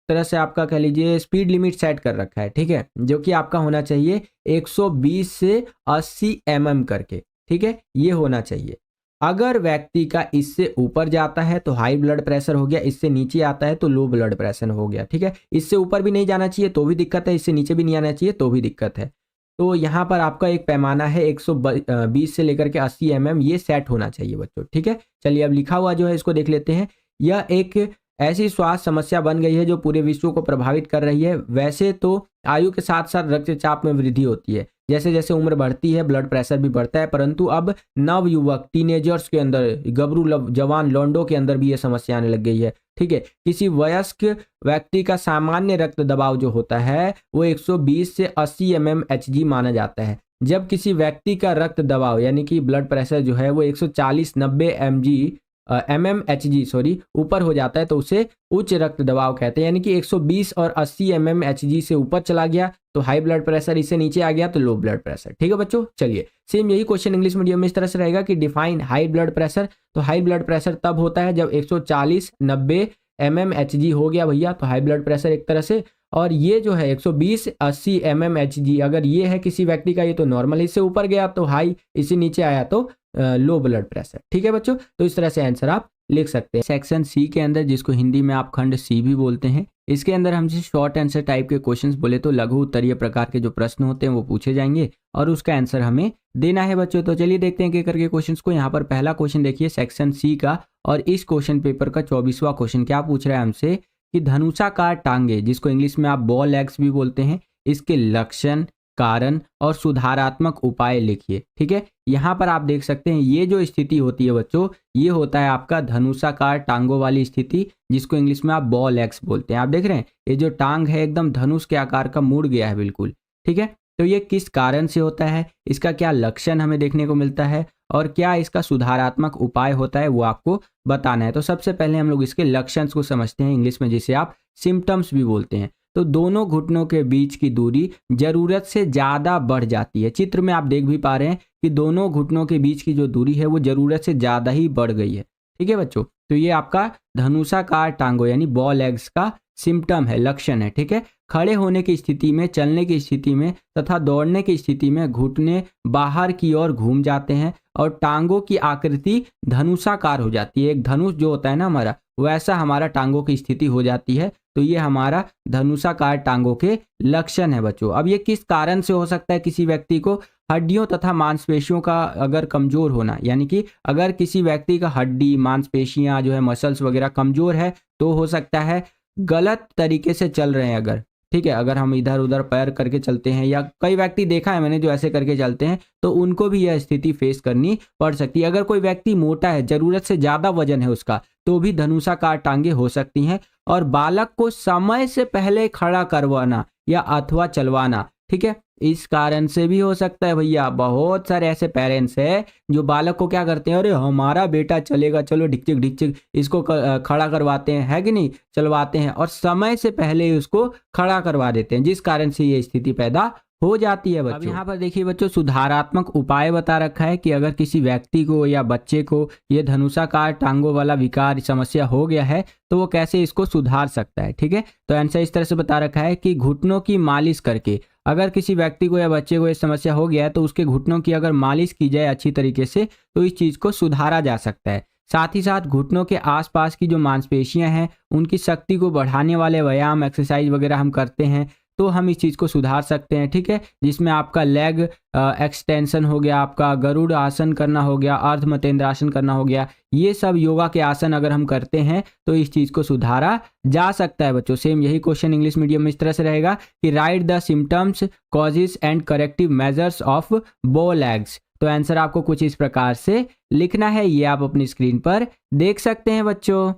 तरह से आपका कह लीजिए स्पीड लिमिट सेट कर रखा है। ठीक है, जो कि आपका होना चाहिए 120 से 80 mm करके। ठीक है, ये होना चाहिए। अगर व्यक्ति का इससे ऊपर जाता है तो हाई ब्लड प्रेशर हो गया, इससे नीचे आता है तो लो ब्लड प्रेशर हो गया। ठीक है, इससे ऊपर भी नहीं जाना चाहिए तो भी दिक्कत है, इससे नीचे भी नहीं आना चाहिए तो भी दिक्कत है। तो यहाँ पर आपका एक पैमाना है 120 से लेकर के 80 mm, ये सेट होना चाहिए बच्चों। ठीक है, चलिए अब लिखा हुआ जो है इसको देख लेते हैं। यह एक ऐसी स्वास्थ्य समस्या बन गई है जो पूरे विश्व को प्रभावित कर रही है। वैसे तो आयु के साथ साथ रक्तचाप में वृद्धि होती है, जैसे जैसे उम्र बढ़ती है ब्लड प्रेशर भी बढ़ता है, परंतु अब नव युवक टीनेजर्स के अंदर, गबरू जवान लौंडों के अंदर भी ये समस्या आने लग गई है। ठीक है, किसी वयस्क व्यक्ति का सामान्य रक्त दबाव जो होता है वो 120 से 80 mmHg माना जाता है। जब किसी व्यक्ति का रक्त दबाव यानी कि ब्लड प्रेशर जो है वो 140-90 mmHg ऊपर हो जाता है तो उसे उच्च रक्त दबाव कहते हैं। यानी कि 120 और 80 mmHg से ऊपर चला गया तो हाई ब्लड प्रेशर, इससे नीचे आ गया तो लो ब्लड प्रेशर। ठीक है बच्चों, चलिए सेम यही क्वेश्चन इंग्लिश मीडियम में इस तरह से रहेगा कि डिफाइन हाई ब्लड प्रेशर। तो हाई ब्लड प्रेशर तब होता है जब 140-90 mmHg हो गया भैया, तो हाई ब्लड प्रेशर एक तरह से। और ये जो है 120-80 mmHg अगर ये है किसी व्यक्ति का, ये तो नॉर्मल, इससे ऊपर गया तो हाई, इससे नीचे आया तो लो ब्लड प्रेशर। ठीक है बच्चों, तो इस तरह से आंसर आप लिख सकते हैं। सेक्शन सी के अंदर, जिसको हिंदी में आप खंड सी भी बोलते हैं, इसके अंदर हमसे शॉर्ट आंसर टाइप के क्वेश्चंस बोले तो लघु उत्तरीय प्रकार के जो प्रश्न होते हैं वो पूछे जाएंगे और उसका आंसर हमें देना है बच्चों। तो चलिए देखते हैं कि करके क्वेश्चंस को। यहाँ पर पहला क्वेश्चन देखिए सेक्शन सी का, और इस क्वेश्चन पेपर का 24वां क्वेश्चन क्या पूछ रहा है हमसे कि धनुषाकार टांगे, जिसको इंग्लिश में आप बॉल एग्स भी बोलते हैं, इसके लक्षण, कारण और सुधारात्मक उपाय लिखिए। ठीक है, यहाँ पर आप देख सकते हैं ये जो स्थिति होती है बच्चों, ये होता है आपका धनुषाकार टांगों वाली स्थिति, जिसको इंग्लिश में आप बॉल एग्स बोलते हैं। आप देख रहे हैं ये जो टांग है एकदम धनुष के आकार का मुड़ गया है बिल्कुल। ठीक है, तो ये किस कारण से होता है, इसका क्या लक्षण हमें देखने को मिलता है और क्या इसका सुधारात्मक उपाय होता है, वो आपको बताना है। तो सबसे पहले हम लोग इसके लक्षण को समझते हैं, इंग्लिश में जिसे आप सिम्टम्स भी बोलते हैं। तो दोनों घुटनों के बीच की दूरी जरूरत से ज़्यादा बढ़ जाती है। चित्र में आप देख भी पा रहे हैं कि दोनों घुटनों के बीच की जो दूरी है वो जरूरत से ज़्यादा ही बढ़ गई है। ठीक है बच्चों, तो ये आपका धनुषाकार टांगों यानी बॉल एग्स का सिम्टम है, लक्षण है। ठीक है, खड़े होने की स्थिति में, चलने की स्थिति में तथा दौड़ने की स्थिति में घुटने बाहर की ओर घूम जाते हैं और टांगों की आकृति धनुषाकार हो जाती है। एक धनुष जो होता है ना हमारा, वैसा हमारा टांगों की स्थिति हो जाती है। तो ये हमारा धनुषाकार टांगों के लक्षण है बच्चों। अब ये किस कारण से हो सकता है, किसी व्यक्ति को हड्डियों तथा मांसपेशियों का अगर कमजोर होना, यानी कि अगर किसी व्यक्ति का हड्डी, मांसपेशियां जो है, मसल्स वगैरह कमजोर है तो हो सकता है गलत तरीके से चल रहे हैं अगर, ठीक है, अगर हम इधर उधर पैर करके चलते हैं, या कई व्यक्ति देखा है मैंने जो ऐसे करके चलते हैं, तो उनको भी यह स्थिति फेस करनी पड़ सकती है। अगर कोई व्यक्ति मोटा है, जरूरत से ज़्यादा वजन है उसका, तो भी धनुषाकार टांगे हो सकती हैं। और बालक को समय से पहले खड़ा करवाना या अथवा चलवाना, ठीक है, इस कारण से भी हो सकता है भैया। बहुत सारे ऐसे पेरेंट्स हैं जो बालक को क्या करते हैं, अरे हमारा बेटा चलेगा, चलो ढिकचिक ढिकचिक इसको खड़ा करवाते हैं, है कि नहीं, चलवाते हैं और समय से पहले ही उसको खड़ा करवा देते हैं, जिस कारण से ये स्थिति पैदा हो जाती है बच्चों। अब यहाँ पर देखिए बच्चों, सुधारात्मक उपाय बता रखा है कि अगर किसी व्यक्ति को या बच्चे को ये धनुषाकार टांगों वाला विकार समस्या हो गया है तो वो कैसे इसको सुधार सकता है। ठीक है, तो आंसर इस तरह से बता रखा है कि घुटनों की मालिश करके, अगर किसी व्यक्ति को या बच्चे को ये समस्या हो गया है तो उसके घुटनों की अगर मालिश की जाए अच्छी तरीके से तो इस चीज़ को सुधारा जा सकता है। साथ ही साथ घुटनों के आसपास की जो मांसपेशियां हैं उनकी शक्ति को बढ़ाने वाले व्यायाम एक्सरसाइज वगैरह हम करते हैं तो हम इस चीज़ को सुधार सकते हैं, ठीक है। जिसमें आपका लेग एक्सटेंशन हो गया, आपका गरुड़ आसन करना हो गया, अर्ध मतेंद्रासन करना हो गया, ये सब योगा के आसन अगर हम करते हैं तो इस चीज़ को सुधारा जा सकता है बच्चों। सेम यही क्वेश्चन इंग्लिश मीडियम में इस तरह से रहेगा कि right the symptoms causes and corrective measures of बो लेग्स। तो आंसर आपको कुछ इस प्रकार से लिखना है, ये आप अपनी स्क्रीन पर देख सकते हैं बच्चों।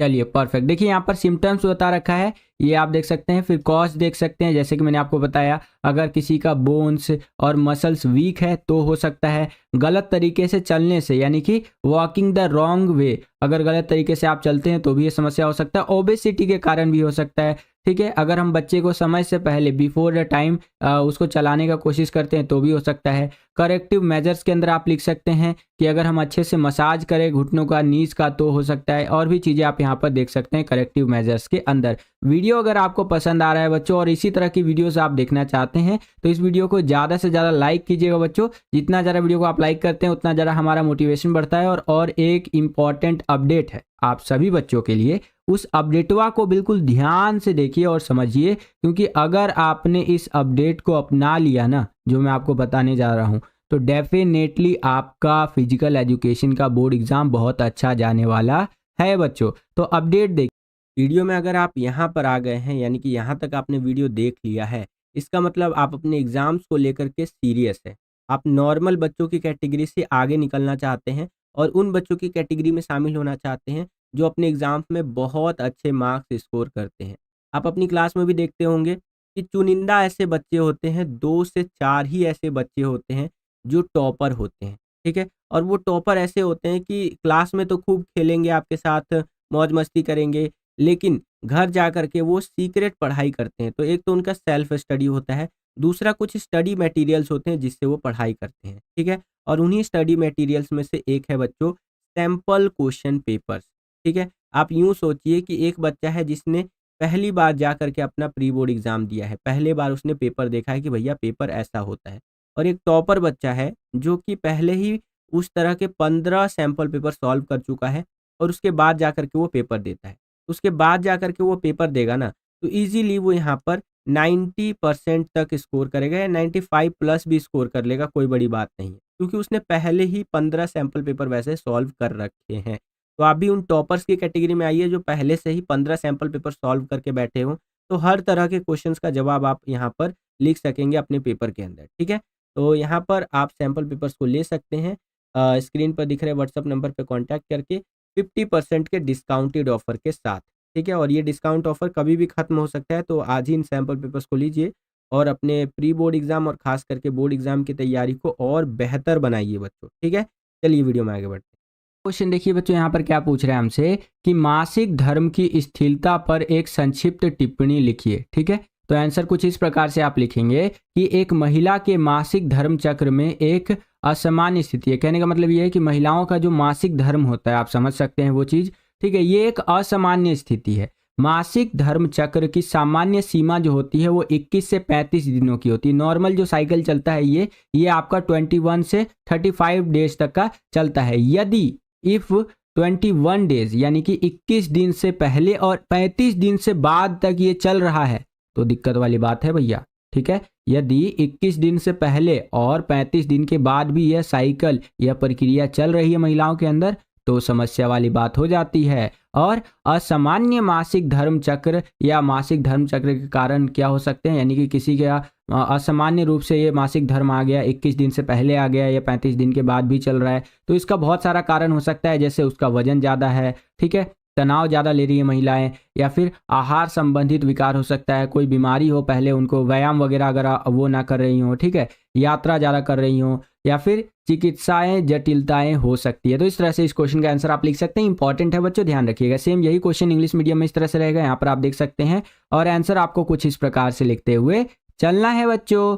चलिए परफेक्ट, देखिए यहाँ पर सिम्टम्स बता रखा है, ये आप देख सकते हैं। फिर कॉज देख सकते हैं, जैसे कि मैंने आपको बताया अगर किसी का बोन्स और मसल्स वीक है तो हो सकता है गलत तरीके से चलने से, यानी कि वॉकिंग द रॉन्ग वे, अगर गलत तरीके से आप चलते हैं तो भी ये समस्या हो सकता है। ओबेसिटी के कारण भी हो सकता है, ठीक है। अगर हम बच्चे को समय से पहले बिफोर द टाइम उसको चलाने का कोशिश करते हैं तो भी हो सकता है। करेक्टिव मेजर्स के अंदर आप लिख सकते हैं कि अगर हम अच्छे से मसाज करें घुटनों का, नीज का, तो हो सकता है। और भी चीज़ें आप यहाँ पर देख सकते हैं करेक्टिव मेजर्स के अंदर। वीडियो अगर आपको पसंद आ रहा है बच्चों और इसी तरह की वीडियोस आप देखना चाहते हैं तो इस वीडियो को ज़्यादा से ज़्यादा लाइक कीजिएगा बच्चों। जितना ज़्यादा वीडियो को आप लाइक करते हैं उतना ज़्यादा हमारा मोटिवेशन बढ़ता है। और एक इम्पॉर्टेंट अपडेट है आप सभी बच्चों के लिए, उस अपडेटवा को बिल्कुल ध्यान से देखिए और समझिए, क्योंकि अगर आपने इस अपडेट को अपना लिया ना, जो मैं आपको बताने जा रहा हूँ, तो डेफिनेटली आपका फिजिकल एजुकेशन का बोर्ड एग्जाम बहुत अच्छा जाने वाला है बच्चों। तो अपडेट देखिए वीडियो में, अगर आप यहाँ पर आ गए हैं यानी कि यहाँ तक आपने वीडियो देख लिया है, इसका मतलब आप अपने एग्जाम्स को लेकर के सीरियस है। आप नॉर्मल बच्चों की कैटेगरी से आगे निकलना चाहते हैं और उन बच्चों की कैटेगरी में शामिल होना चाहते हैं जो अपने एग्जाम्स में बहुत अच्छे मार्क्स स्कोर करते हैं। आप अपनी क्लास में भी देखते होंगे कि चुनिंदा ऐसे बच्चे होते हैं, 2 से 4 ही ऐसे बच्चे होते हैं जो टॉपर होते हैं, ठीक है। और वो टॉपर ऐसे होते हैं कि क्लास में तो खूब खेलेंगे आपके साथ, मौज मस्ती करेंगे, लेकिन घर जा कर के वो सीक्रेट पढ़ाई करते हैं। तो एक तो उनका सेल्फ स्टडी होता है, दूसरा कुछ स्टडी मटेरियल्स होते हैं जिससे वो पढ़ाई करते हैं, ठीक है। और उन्हीं स्टडी मटेरियल्स में से एक है बच्चों सैंपल क्वेश्चन पेपर्स, ठीक है। आप यूँ सोचिए कि एक बच्चा है जिसने पहली बार जा कर के अपना प्री बोर्ड एग्जाम दिया है, पहले बार उसने पेपर देखा है कि भैया पेपर ऐसा होता है। और एक टॉपर बच्चा है जो कि पहले ही उस तरह के 15 सैंपल पेपर सॉल्व कर चुका है और उसके बाद जा कर के वो पेपर देता है। उसके बाद जा कर के वो पेपर देगा ना, तो ईज़िली वो यहाँ पर 90% तक स्कोर करेगा या 95 प्लस भी स्कोर कर लेगा, कोई बड़ी बात नहीं है। क्योंकि उसने पहले ही 15 सैंपल पेपर वैसे सॉल्व कर रखे हैं। तो आप भी उन टॉपर्स की कैटेगरी में आइए जो पहले से ही 15 सैंपल पेपर सॉल्व करके बैठे हो, तो हर तरह के क्वेश्चंस का जवाब आप यहाँ पर लिख सकेंगे अपने पेपर के अंदर, ठीक है। तो यहाँ पर आप सैंपल पेपर्स को ले सकते हैं। स्क्रीन पर दिख रहे व्हाट्सएप नंबर पे कांटेक्ट करके 50% के डिस्काउंटेड ऑफर के साथ, ठीक है। और ये डिस्काउंट ऑफर कभी भी खत्म हो सकता है, तो आज ही इन सैंपल पेपर्स को लीजिए और अपने प्री बोर्ड एग्जाम और खास करके बोर्ड एग्जाम की तैयारी को और बेहतर बनाइए बच्चों, ठीक है। चलिए वीडियो में आगे बढ़ते हैं। क्वेश्चन देखिए बच्चों, यहाँ पर क्या पूछ रहे हैं हमसे कि मासिक धर्म की स्थिरता पर एक संक्षिप्त टिप्पणी लिखिए, ठीक है। तो आंसर कुछ इस प्रकार से आप लिखेंगे कि एक महिला के मासिक धर्म चक्र में एक असामान्य स्थिति है। कहने का मतलब ये है कि महिलाओं का जो मासिक धर्म होता है, आप समझ सकते हैं वो चीज़, ठीक है। ये एक असामान्य स्थिति है। मासिक धर्म चक्र की सामान्य सीमा जो होती है वो 21 से 35 दिनों की होती है। नॉर्मल जो साइकिल चलता है ये आपका 21 से 35 डेज तक का चलता है। यदि इफ 21 डेज यानी कि 21 दिन से पहले और 35 दिन से बाद तक ये चल रहा है तो दिक्कत वाली बात है भैया, ठीक है। यदि 21 दिन से पहले और 35 दिन के बाद भी यह साइकिल या प्रक्रिया चल रही है महिलाओं के अंदर तो समस्या वाली बात हो जाती है। और असामान्य मासिक धर्म चक्र या मासिक धर्म चक्र के कारण क्या हो सकते हैं, यानी कि किसी का असामान्य रूप से ये मासिक धर्म आ गया, 21 दिन से पहले आ गया या 35 दिन के बाद भी चल रहा है, तो इसका बहुत सारा कारण हो सकता है। जैसे उसका वजन ज़्यादा है, ठीक है, तनाव ज़्यादा ले रही है महिलाएं, या फिर आहार संबंधित विकार हो सकता है, कोई बीमारी हो, पहले उनको व्यायाम वगैरह अगर वो ना कर रही हो, ठीक है, यात्रा ज़्यादा कर रही हो, या फिर चिकित्साएं जटिलताएं हो सकती है। तो इस तरह से इस क्वेश्चन का आंसर आप लिख सकते हैं। इंपॉर्टेंट है बच्चों, ध्यान रखिएगा। सेम यही क्वेश्चन इंग्लिश मीडियम में इस तरह से रहेगा, यहाँ पर आप देख सकते हैं। और आंसर आपको कुछ इस प्रकार से लिखते हुए चलना है बच्चों।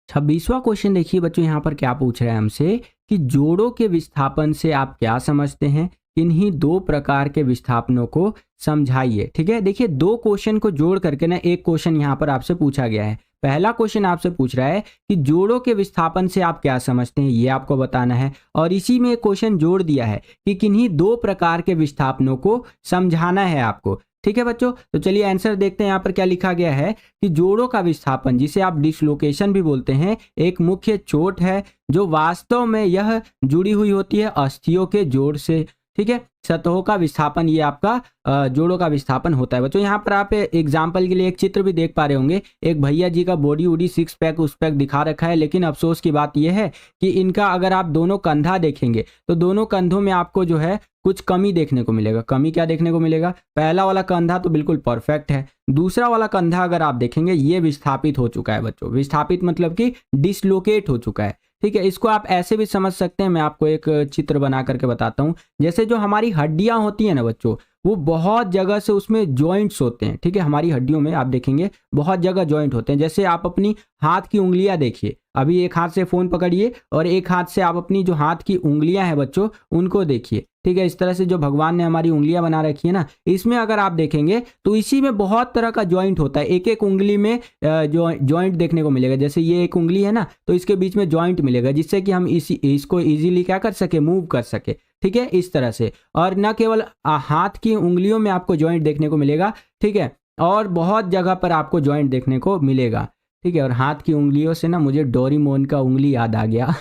26वां क्वेश्चन देखिए बच्चों, यहाँ पर क्या पूछ रहे हैं हमसे कि जोड़ों के विस्थापन से आप क्या समझते हैं, इन्हीं 2 प्रकार के विस्थापनों को समझाइए, ठीक है। देखिए 2 क्वेश्चन को जोड़ करके ना एक क्वेश्चन यहाँ पर आपसे पूछा गया है। पहला क्वेश्चन आपसे पूछ रहा है कि जोड़ों के विस्थापन से आप क्या समझते हैं, ये आपको बताना है। और इसी में एक क्वेश्चन जोड़ दिया है कि किन्हीं दो प्रकार के विस्थापनों को समझाना है आपको। ठीक है बच्चों, तो चलिए आंसर देखते हैं। यहाँ पर क्या लिखा गया है कि जोड़ों का विस्थापन, जिसे आप डिसलोकेशन भी बोलते हैं, एक मुख्य चोट है जो वास्तव में यह जुड़ी हुई होती है अस्थियों के जोड़ से। ठीक है, सतहों का विस्थापन ये आपका जोड़ों का विस्थापन होता है बच्चों। यहाँ पर आप एग्जाम्पल के लिए एक चित्र भी देख पा रहे होंगे। एक भैया जी का बॉडी वूडी सिक्स पैक उस पैक दिखा रखा है, लेकिन अफसोस की बात यह है कि इनका अगर आप दोनों कंधा देखेंगे तो दोनों कंधों में आपको जो है कुछ कमी देखने को मिलेगा। कमी क्या देखने को मिलेगा? पहला वाला कंधा तो बिल्कुल परफेक्ट है, दूसरा वाला कंधा अगर आप देखेंगे ये विस्थापित हो चुका है बच्चों। विस्थापित मतलब कि डिसलोकेट हो चुका है। ठीक है, इसको आप ऐसे भी समझ सकते हैं। मैं आपको एक चित्र बना करके बताता हूँ। जैसे जो हमारी हड्डियां होती है ना बच्चों, वो बहुत जगह से उसमें जॉइंट्स होते हैं। ठीक है, हमारी हड्डियों में आप देखेंगे बहुत जगह जॉइंट होते हैं। जैसे आप अपनी हाथ की उंगलियां देखिए, अभी एक हाथ से फोन पकड़िए और एक हाथ से आप अपनी जो हाथ की उंगलियां हैं बच्चों उनको देखिए। ठीक है, इस तरह से जो भगवान ने हमारी उंगलियां बना रखी है ना, इसमें अगर आप देखेंगे तो इसी में बहुत तरह का जॉइंट होता है। एक एक उंगली में जो जॉइंट देखने को मिलेगा। जैसे ये एक उंगली है ना, तो इसके बीच में जॉइंट मिलेगा, जिससे कि हम इसको इजीली क्या कर सके, मूव कर सके। ठीक है, इस तरह से। और न केवल हाथ की उंगलियों में आपको जॉइंट देखने को मिलेगा, ठीक है, और बहुत जगह पर आपको जॉइंट देखने को मिलेगा। ठीक है, और हाथ की उंगलियों से ना मुझे डोरेमोन का उंगली याद आ गया।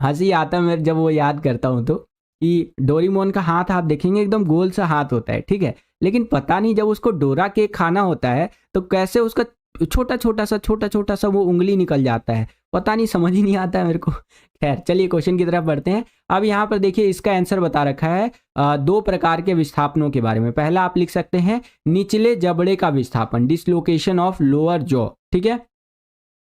हंसी आता है मैं जब वो याद करता हूँ तो, कि डोरेमोन का हाथ आप देखेंगे एकदम गोल सा हाथ होता है। ठीक है, लेकिन पता नहीं जब उसको डोरा केक खाना होता है तो कैसे उसका छोटा छोटा सा वो उंगली निकल जाता है। पता नहीं, समझ ही नहीं आता है मेरे को। खैर चलिए क्वेश्चन की तरफ बढ़ते हैं। अब यहाँ पर देखिए इसका आंसर बता रखा है दो प्रकार के विस्थापनों के बारे में। पहला आप लिख सकते हैं निचले जबड़े का विस्थापन, डिसलोकेशन ऑफ लोअर जॉ। ठीक है,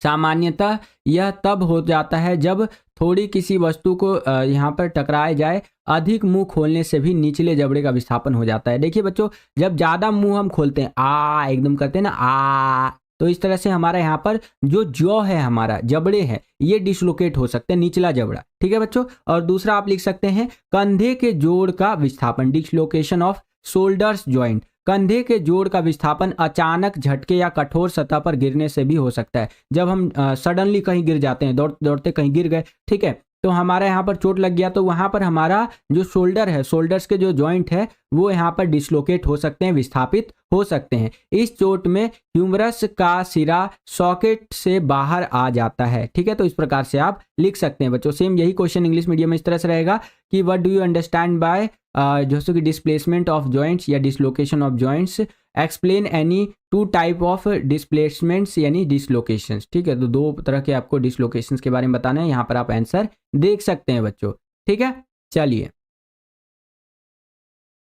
सामान्यतः यह तब हो जाता है जब थोड़ी किसी वस्तु को यहाँ पर टकराए जाए। अधिक मुंह खोलने से भी निचले जबड़े का विस्थापन हो जाता है। देखिए बच्चों, जब ज्यादा मुंह हम खोलते हैं, आ एकदम करते हैं ना, आ, तो इस तरह से हमारा यहाँ पर जो जॉ है, हमारा जबड़े है, ये डिसलोकेट हो सकते हैं, निचला जबड़ा। ठीक है बच्चों, और दूसरा आप लिख सकते हैं कंधे के जोड़ का विस्थापन, डिसलोकेशन ऑफ शोल्डर्स जॉइंट। कंधे के जोड़ का विस्थापन अचानक झटके या कठोर सतह पर गिरने से भी हो सकता है। जब हम सडनली कहीं गिर जाते हैं, दौड़ते कहीं गिर गए, ठीक है, तो हमारा यहाँ पर चोट लग गया, तो वहां पर हमारा जो शोल्डर है, शोल्डर्स के जो जॉइंट है, वो यहाँ पर डिसलोकेट हो सकते हैं, विस्थापित हो सकते हैं। इस चोट में ह्यूमरस का सिरा सॉकेट से बाहर आ जाता है। ठीक है, तो इस प्रकार से आप लिख सकते हैं बच्चों। सेम यही क्वेश्चन इंग्लिश मीडियम में इस तरह से रहेगा कि what do you understand by जैसे कि डिस्प्लेसमेंट ऑफ जॉइंट्स या dislocation of joints, explain any two type of displacements यानी डिसलोकेशंस। ठीक है, तो दो तरह के आपको डिसलोकेशंस के बारे में बताना है। यहाँ पर आप आंसर देख सकते हैं बच्चों। ठीक है, चलिए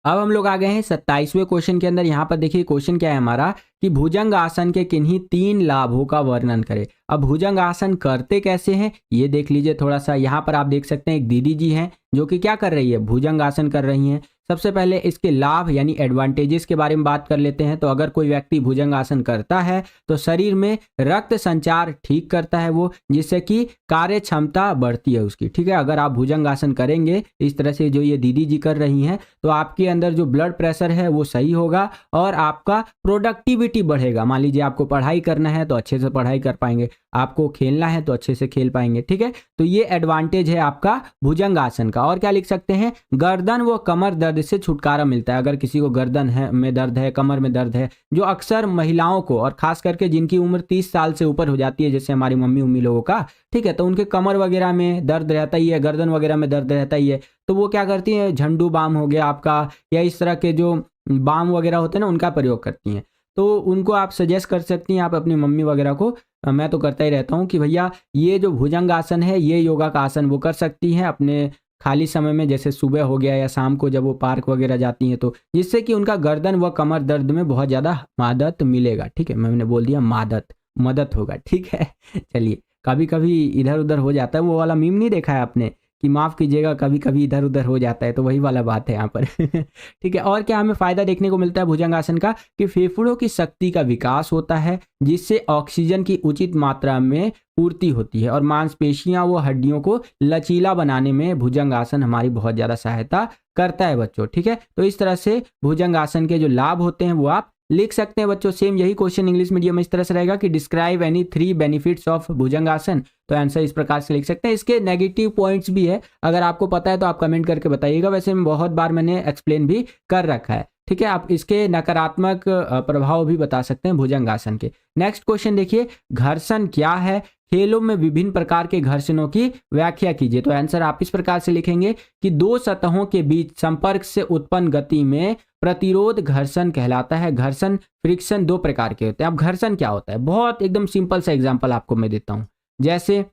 अब हम लोग आ गए हैं 27वें क्वेश्चन के अंदर। यहाँ पर देखिए क्वेश्चन क्या है हमारा कि भुजंग आसन के किन्हीं 3 लाभों का वर्णन करें। अब भुजंग आसन करते कैसे हैं ये देख लीजिए थोड़ा सा। यहाँ पर आप देख सकते हैं एक दीदी जी हैं जो कि क्या कर रही है, भुजंग आसन कर रही हैं। सबसे पहले इसके लाभ यानी एडवांटेजेस के बारे में बात कर लेते हैं। तो अगर कोई व्यक्ति भुजंग आसन करता है तो शरीर में रक्त संचार ठीक करता है वो, जिससे कि कार्य क्षमता बढ़ती है उसकी। ठीक है, अगर आप भुजंग आसन करेंगे इस तरह से जो ये दीदी जी कर रही हैं, तो आपके अंदर जो ब्लड प्रेशर है वो सही होगा और आपका प्रोडक्टिविटी बढ़ेगा। मान लीजिए आपको पढ़ाई करना है तो अच्छे से पढ़ाई कर पाएंगे, आपको खेलना है तो अच्छे से खेल पाएंगे। ठीक है, तो ये एडवांटेज है आपका भुजंग आसन का। और क्या लिख सकते हैं, गर्दन व कमर दर्द से छुटकारा मिलता है। अगर किसी को गर्दन में दर्द है, कमर में दर्द है, जो अक्सर महिलाओं को और खास करके जिनकी उम्र 30 साल से ऊपर हो जाती है, जैसे हमारी मम्मी उम्मी लोगों का, ठीक है, तो उनके कमर वगैरह में दर्द रहता ही है, गर्दन वगैरह में दर्द रहता ही है, तो वो क्या करती है, झंडू बाम हो गया आपका, या इस तरह के जो बाम वगैरह होते हैं ना, उनका प्रयोग करती हैं। तो उनको आप सजेस्ट कर सकती हैं, आप अपनी मम्मी वगैरह को, मैं तो करता ही रहता हूँ कि भैया ये जो भुजंग आसन है, ये योगा का आसन वो कर सकती हैं अपने खाली समय में, जैसे सुबह हो गया या शाम को जब वो पार्क वगैरह जाती हैं, तो जिससे कि उनका गर्दन व कमर दर्द में बहुत ज़्यादा मदद मिलेगा। ठीक है, मैंने बोल दिया मदद होगा। ठीक है, चलिए, कभी कभी इधर उधर हो जाता है, वो वाला मीम नहीं देखा है आपने कि माफ़ कीजिएगा कभी कभी इधर उधर हो जाता है, तो वही वाला बात है यहाँ पर। ठीक है, और क्या हमें फ़ायदा देखने को मिलता है भुजंग आसन का कि फेफड़ों की शक्ति का विकास होता है, जिससे ऑक्सीजन की उचित मात्रा में पूर्ति होती है, और मांसपेशियां व हड्डियों को लचीला बनाने में भुजंग आसन हमारी बहुत ज़्यादा सहायता करता है बच्चों। ठीक है, तो इस तरह से भुजंग आसन के जो लाभ होते हैं वो आप लिख सकते हैं बच्चों। सेम यही क्वेश्चन इंग्लिश मीडियम में इस तरह से रहेगा कि डिस्क्राइब एनी 3 बेनिफिट्स ऑफ भुजंगासन। तो आंसर इस प्रकार से लिख सकते हैं। इसके नेगेटिव पॉइंट्स भी है, अगर आपको पता है तो आप कमेंट करके बताइएगा। वैसे बहुत बार मैंने एक्सप्लेन भी कर रखा है, ठीक है। आप इसके नकारात्मक प्रभाव भी बता सकते हैं भुजंगासन के। नेक्स्ट क्वेश्चन देखिए, घर्षण क्या है? खेलों में विभिन्न प्रकार के घर्षणों की व्याख्या कीजिए। तो आंसर आप इस प्रकार से लिखेंगे कि दो सतहों के बीच संपर्क से उत्पन्न गति में प्रतिरोध घर्षण कहलाता है। घर्षण फ्रिक्शन दो प्रकार के होते हैं। अब घर्षण क्या होता है, बहुत एकदम सिंपल सा एग्जांपल आपको मैं देता हूं। जैसे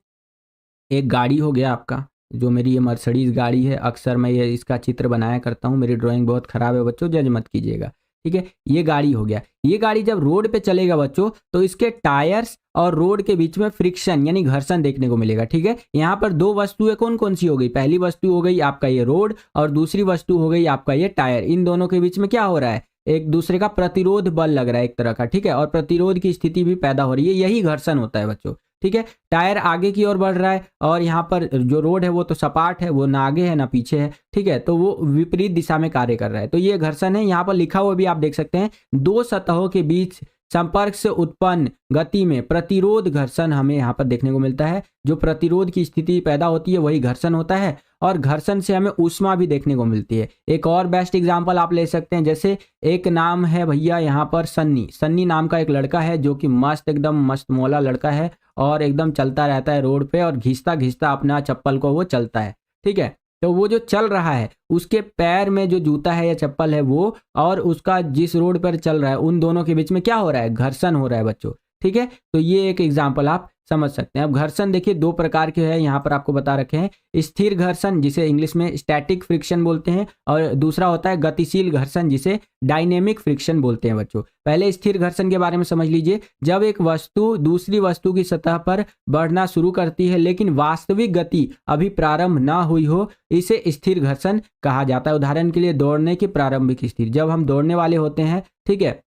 एक गाड़ी हो गया आपका, जो मेरी ये मर्सिडीज गाड़ी है, अक्सर मैं ये इसका चित्र बनाया करता हूँ। मेरी ड्राइंग बहुत खराब है बच्चों, जज मत कीजिएगा, ठीक है। ये गाड़ी हो गया, ये गाड़ी जब रोड पे चलेगा बच्चों तो इसके टायर्स और रोड के बीच में फ्रिक्शन यानी घर्षण देखने को मिलेगा, ठीक है। यहाँ पर दो वस्तुएं कौन कौन सी हो गई? पहली वस्तु हो गई आपका ये रोड और दूसरी वस्तु हो गई आपका ये टायर। इन दोनों के बीच में क्या हो रहा है? एक दूसरे का प्रतिरोध बल लग रहा है एक तरह का, ठीक है, और प्रतिरोध की स्थिति भी पैदा हो रही है। यही घर्षण होता है बच्चों, ठीक है। टायर आगे की ओर बढ़ रहा है और यहाँ पर जो रोड है वो तो सपाट है, वो ना आगे है ना पीछे है, ठीक है, तो वो विपरीत दिशा में कार्य कर रहा है। तो ये घर्षण है। यहाँ पर लिखा हुआ भी आप देख सकते हैं, दो सतहों के बीच संपर्क से उत्पन्न गति में प्रतिरोध घर्षण हमें यहाँ पर देखने को मिलता है। जो प्रतिरोध की स्थिति पैदा होती है वही घर्षण होता है, और घर्षण से हमें ऊष्मा भी देखने को मिलती है। एक और बेस्ट एग्जांपल आप ले सकते हैं, जैसे एक नाम है भैया यहाँ पर सन्नी। सन्नी नाम का एक लड़का है जो कि मस्त एकदम मस्त मौला लड़का है और एकदम चलता रहता है रोड पे और घिसता घिसता अपना चप्पल को वो चलता है, ठीक है। तो वो जो चल रहा है उसके पैर में जो जूता है या चप्पल है वो, और उसका जिस रोड पर चल रहा है, उन दोनों के बीच में क्या हो रहा है? घर्षण हो रहा है बच्चों, ठीक है। तो ये एक एग्जाम्पल आप समझ सकते हैं। अब घर्षण देखिए दो प्रकार के हैं, यहाँ पर आपको बता रखे हैं। स्थिर घर्षण जिसे इंग्लिश में स्टैटिक फ्रिक्शन बोलते हैं, और दूसरा होता है गतिशील घर्षण जिसे डायनेमिक फ्रिक्शन बोलते हैं बच्चों। पहले स्थिर घर्षण के बारे में समझ लीजिए। जब एक वस्तु दूसरी वस्तु की सतह पर बढ़ना शुरू करती है लेकिन वास्तविक गति अभी प्रारंभ ना हुई हो, इसे स्थिर घर्षण कहा जाता है। उदाहरण के लिए दौड़ने की प्रारंभिक स्थिति, जब हम दौड़ने वाले होते हैं, ठीक है,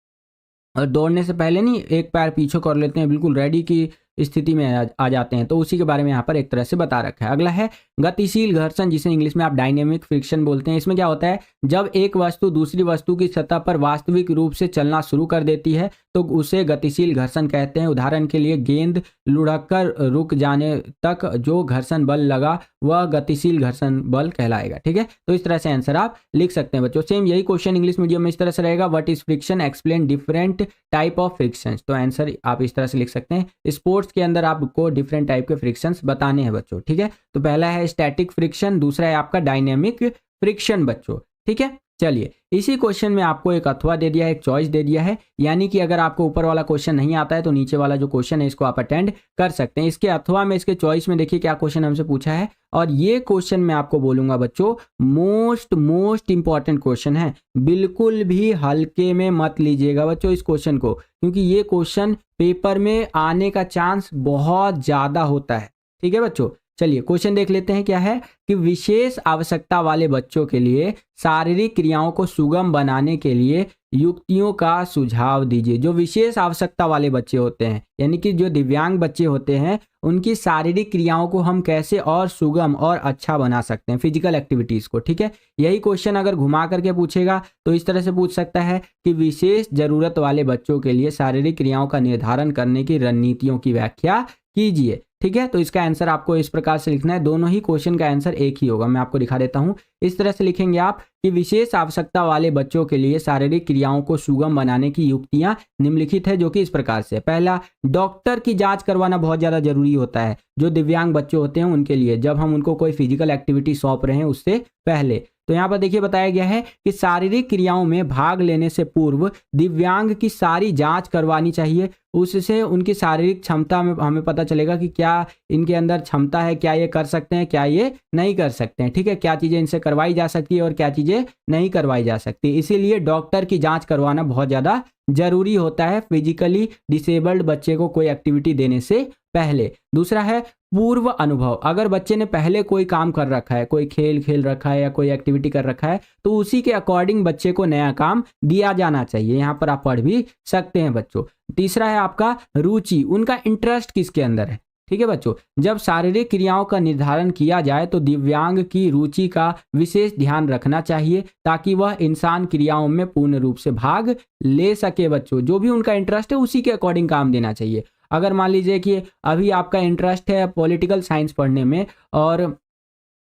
और दौड़ने से पहले नहीं एक पैर पीछे कर लेते हैं, बिल्कुल रेडी की स्थिति में आ जाते हैं, तो उसी के बारे में यहाँ पर एक तरह से बता रखा है। अगला है गतिशील घर्षण जिसे इंग्लिश में आप डायनेमिक फ्रिक्शन बोलते हैं। इसमें क्या होता है? जब एक वस्तु दूसरी वस्तु की सतह पर वास्तविक रूप से चलना शुरू कर देती है तो उसे गतिशील घर्षण कहते हैं। उदाहरण के लिए गेंद लुढ़क कर रुक जाने तक जो घर्षण बल लगा वह गतिशील घर्षण बल कहलाएगा, ठीक है। तो इस तरह से आंसर आप लिख सकते हैं बच्चों। सेम यही क्वेश्चन इंग्लिश मीडियम में इस तरह से रहेगा, what is friction, explain different type of frictions. तो आंसर आप इस तरह से लिख सकते हैं। स्पोर्ट्स के अंदर आपको डिफरेंट टाइप के फ्रिक्शंस बताने हैं बच्चों, ठीक है। तो पहला है स्टैटिक फ्रिक्शन, दूसरा है आपका डायनेमिक फ्रिक्शन बच्चों, ठीक है। चलिए, इसी क्वेश्चन में आपको एक अथवा दे दिया है, एक चॉइस दे दिया है, यानी कि अगर आपको ऊपर वाला क्वेश्चन नहीं आता है तो नीचे वाला जो क्वेश्चन है इसको आप अटेंड कर सकते हैं। इसके अथवा में, इसके चॉइस में देखिए क्या क्वेश्चन हमसे पूछा है, और ये क्वेश्चन मैं आपको बोलूंगा बच्चों मोस्ट इंपॉर्टेंट क्वेश्चन है। बिल्कुल भी हल्के में मत लीजिएगा बच्चों इस क्वेश्चन को, क्योंकि ये क्वेश्चन पेपर में आने का चांस बहुत ज्यादा होता है, ठीक है बच्चों। चलिए क्वेश्चन देख लेते हैं। क्या है कि विशेष आवश्यकता वाले बच्चों के लिए शारीरिक क्रियाओं को सुगम बनाने के लिए युक्तियों का सुझाव दीजिए। जो विशेष आवश्यकता वाले बच्चे होते हैं, यानी कि जो दिव्यांग बच्चे होते हैं, उनकी शारीरिक क्रियाओं को हम कैसे और सुगम और अच्छा बना सकते हैं, फिजिकल एक्टिविटीज को, ठीक है। यही क्वेश्चन अगर घुमा करके पूछेगा तो इस तरह से पूछ सकता है कि विशेष जरूरत वाले बच्चों के लिए शारीरिक क्रियाओं का निर्धारण करने की रणनीतियों की व्याख्या कीजिए, ठीक है। तो इसका आंसर आपको इस प्रकार से लिखना है। दोनों ही क्वेश्चन का आंसर एक ही होगा, मैं आपको दिखा देता हूं। इस तरह से लिखेंगे आप कि विशेष आवश्यकता वाले बच्चों के लिए शारीरिक क्रियाओं को सुगम बनाने की युक्तियां निम्नलिखित है, जो कि इस प्रकार से। पहला, डॉक्टर की जांच करवाना बहुत ज्यादा जरूरी होता है जो दिव्यांग बच्चे होते हैं उनके लिए, जब हम उनको कोई फिजिकल एक्टिविटी सौंप रहे हैं उससे पहले। तो यहाँ पर देखिए बताया गया है कि शारीरिक क्रियाओं में भाग लेने से पूर्व दिव्यांग की सारी जांच करवानी चाहिए। उससे उनकी शारीरिक क्षमता में हमें पता चलेगा कि क्या इनके अंदर क्षमता है, क्या ये कर सकते हैं, क्या ये नहीं कर सकते हैं, ठीक है। क्या चीजें इनसे करवाई जा सकती है और क्या चीजें नहीं करवाई जा सकती। इसीलिए डॉक्टर की जांच करवाना बहुत ज्यादा जरूरी होता है फिजिकली डिसेबल्ड बच्चे को कोई एक्टिविटी देने से पहले। दूसरा है पूर्व अनुभव। अगर बच्चे ने पहले कोई काम कर रखा है, कोई खेल खेल रखा है या कोई एक्टिविटी कर रखा है, तो उसी के अकॉर्डिंग बच्चे को नया काम दिया जाना चाहिए। यहाँ पर आप पढ़ भी सकते हैं बच्चों। तीसरा है आपका रुचि, उनका इंटरेस्ट किसके अंदर है। ठीक है बच्चों, जब शारीरिक क्रियाओं का निर्धारण किया जाए तो दिव्यांग की रुचि का विशेष ध्यान रखना चाहिए ताकि वह इंसान क्रियाओं में पूर्ण रूप से भाग ले सके। बच्चों जो भी उनका इंटरेस्ट है उसी के अकॉर्डिंग काम देना चाहिए। अगर मान लीजिए कि अभी आपका इंटरेस्ट है पॉलिटिकल साइंस पढ़ने में और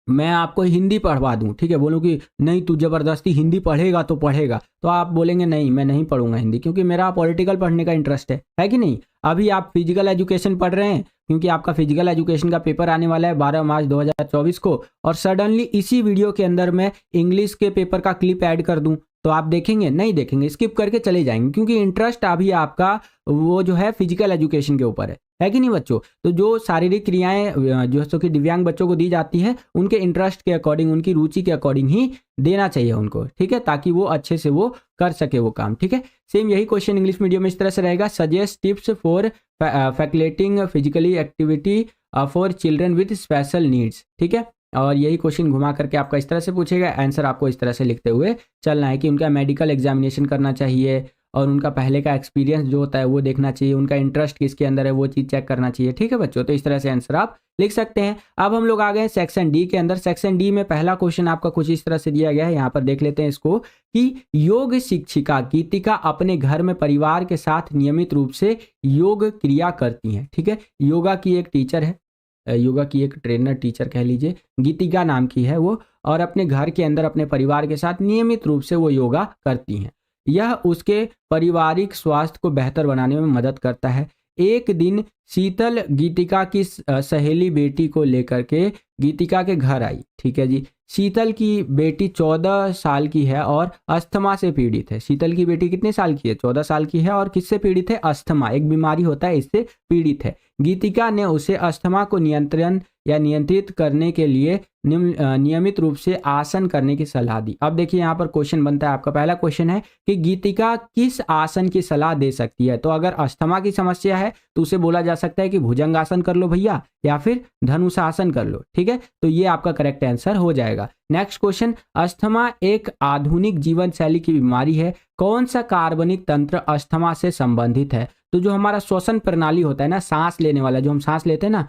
मैं आपको हिंदी पढ़वा दूं, ठीक है, बोलूं कि नहीं तू जबरदस्ती हिंदी पढ़ेगा तो पढ़ेगा, तो आप बोलेंगे नहीं मैं नहीं पढ़ूंगा हिंदी क्योंकि मेरा पॉलिटिकल पढ़ने का इंटरेस्ट है कि नहीं। अभी आप फिजिकल एजुकेशन पढ़ रहे हैं क्योंकि आपका फिजिकल एजुकेशन का पेपर आने वाला है 12 मार्च 2024 को, और सडनली इसी वीडियो के अंदर मैं इंग्लिश के पेपर का क्लिप ऐड कर दूं तो आप देखेंगे? नहीं देखेंगे, स्किप करके चले जाएंगे क्योंकि इंटरेस्ट अभी आपका वो जो है फिजिकल एजुकेशन के ऊपर है कि नहीं बच्चों। तो जो शारीरिक क्रियाएं जो कि दिव्यांग बच्चों को दी जाती है उनके इंटरेस्ट के अकॉर्डिंग, उनकी रुचि के अकॉर्डिंग ही देना चाहिए उनको, ठीक है, ताकि वो अच्छे से वो कर सके वो काम, ठीक है। सेम यही क्वेश्चन इंग्लिश मीडियम में इस तरह से रहेगा, suggest tips for facilitating physically activity for children with special needs, ठीक है। और यही क्वेश्चन घुमा करके आपका इस तरह से पूछेगा, आंसर आपको इस तरह से लिखते हुए चलना है कि उनका मेडिकल एग्जामिनेशन करना चाहिए और उनका पहले का एक्सपीरियंस जो होता है वो देखना चाहिए, उनका इंटरेस्ट किसके अंदर है वो चीज़ चेक करना चाहिए, ठीक है बच्चों। तो इस तरह से आंसर आप लिख सकते हैं। अब हम लोग आ गए सेक्शन डी के अंदर। सेक्शन डी में पहला क्वेश्चन आपका कुछ इस तरह से दिया गया है, यहाँ पर देख लेते हैं इसको, कि योग शिक्षिका गीतिका अपने घर में परिवार के साथ नियमित रूप से योग क्रिया करती हैं, ठीक है। योगा की एक टीचर है, योगा की एक ट्रेनर टीचर कह लीजिए, गीतिका नाम की है वो, और अपने घर के अंदर अपने परिवार के साथ नियमित रूप से वो योगा करती हैं। यह उसके पारिवारिक स्वास्थ्य को बेहतर बनाने में मदद करता है। एक दिन शीतल गीतिका की सहेली बेटी को लेकर के गीतिका के घर आई, ठीक है जी। शीतल की बेटी 14 साल की है और अस्थमा से पीड़ित है। शीतल की बेटी कितने साल की है? 14 साल की है और किससे पीड़ित है? अस्थमा, एक बीमारी होता है, इससे पीड़ित है। गीतिका ने उसे अस्थमा को नियंत्रित करने के लिए नियमित रूप से आसन करने की सलाह दी। अब देखिए यहाँ पर क्वेश्चन बनता है आपका, पहला क्वेश्चन है कि गीतिका किस आसन की सलाह दे सकती है। तो अगर अस्थमा की समस्या है तो उसे बोला जा सकता है कि भुजंगासन कर लो भैया, या फिर धनुषासन कर लो, ठीक है। तो ये आपका करेक्ट आंसर हो जाएगा। नेक्स्ट क्वेश्चन, अस्थमा एक आधुनिक जीवन शैली की बीमारी है। कौन सा कार्बनिक तंत्र अस्थमा से संबंधित है? तो जो हमारा श्वसन प्रणाली होता है ना, सांस लेने वाला, जो हम सांस लेते हैं ना,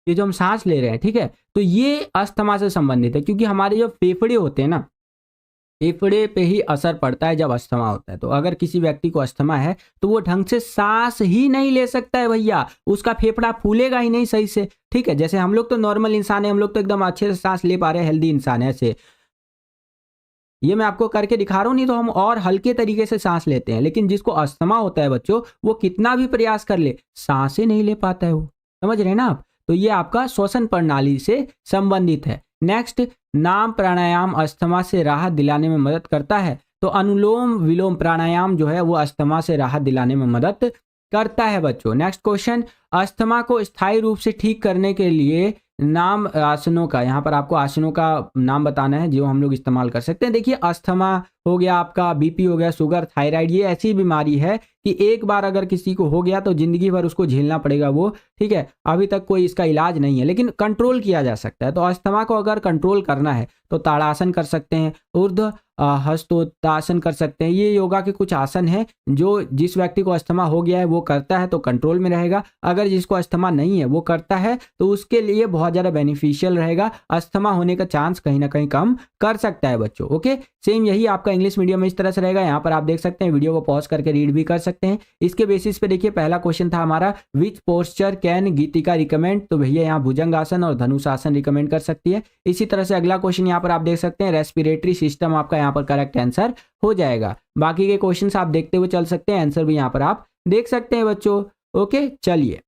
ये जो हम सांस ले रहे हैं, ठीक है, तो ये अस्थमा से संबंधित है क्योंकि हमारे जो फेफड़े होते हैं ना, फेफड़े पे ही असर पड़ता है जब अस्थमा होता है। तो अगर किसी व्यक्ति को अस्थमा है तो वो ढंग से सांस ही नहीं ले सकता है भैया, उसका फेफड़ा फूलेगा ही नहीं सही से, ठीक है। जैसे हम लोग तो नॉर्मल इंसान है, हम लोग तो एकदम अच्छे से सांस ले पा रहे हैं, हेल्दी इंसान है ऐसे, ये मैं आपको करके दिखा रहा हूँ, नहीं तो हम और हल्के तरीके से सांस लेते हैं। लेकिन जिसको अस्थमा होता है बच्चों, वो कितना भी प्रयास कर ले सांसें नहीं ले पाता है वो, समझ रहे हैं ना आप। तो ये आपका श्वसन प्रणाली से संबंधित है। नेक्स्ट, नाम प्राणायाम अस्थमा से राहत दिलाने में मदद करता है। तो अनुलोम विलोम प्राणायाम जो है वो अस्थमा से राहत दिलाने में मदद करता है बच्चों। नेक्स्ट क्वेश्चन, अस्थमा को स्थायी रूप से ठीक करने के लिए नाम आसनों का, यहाँ पर आपको आसनों का नाम बताना है जो हम लोग इस्तेमाल कर सकते हैं। देखिए अस्थमा हो गया आपका, बीपी हो गया, शुगर, थायराइड, ये ऐसी बीमारी है कि एक बार अगर किसी को हो गया तो जिंदगी भर उसको झेलना पड़ेगा वो, ठीक है। अभी तक कोई इसका इलाज नहीं है लेकिन कंट्रोल किया जा सकता है। तो अस्थमा को अगर कंट्रोल करना है तो ताड़ासन कर सकते हैं, ऊर्ध्व हस्तोत्तासन कर सकते हैं। ये योगा के कुछ आसन हैं जो जिस व्यक्ति को अस्थमा हो गया है वो करता है तो कंट्रोल में रहेगा। अगर जिसको अस्थमा नहीं है वो करता है तो उसके लिए बहुत ज़्यादा बेनिफिशियल रहेगा, अस्थमा होने का चांस कहीं ना कहीं कम कर सकता है बच्चों। ओके, सेम यही आपका इंग्लिश मीडियम में इस तरह से रहेगा। यहाँ पर आप देख सकते हैं, वीडियो को पॉज करके रीड भी कर सकते हैं। इसके बेसिस पे देखिए पहला क्वेश्चन था हमारा, विच पोस्चर कैन गीतिका रिकमेंड। तो भैया यहाँ भुजंगासन और धनुषासन रिकमेंड कर सकती है। इसी तरह से अगला क्वेश्चन यहाँ पर आप देख सकते हैं, रेस्पिरेटरी सिस्टम आपका यहाँ पर करेक्ट आंसर हो जाएगा। बाकी के क्वेश्चन आप देखते हुए चल सकते हैं, आंसर भी यहाँ पर आप देख सकते हैं बच्चों। ओके, चलिए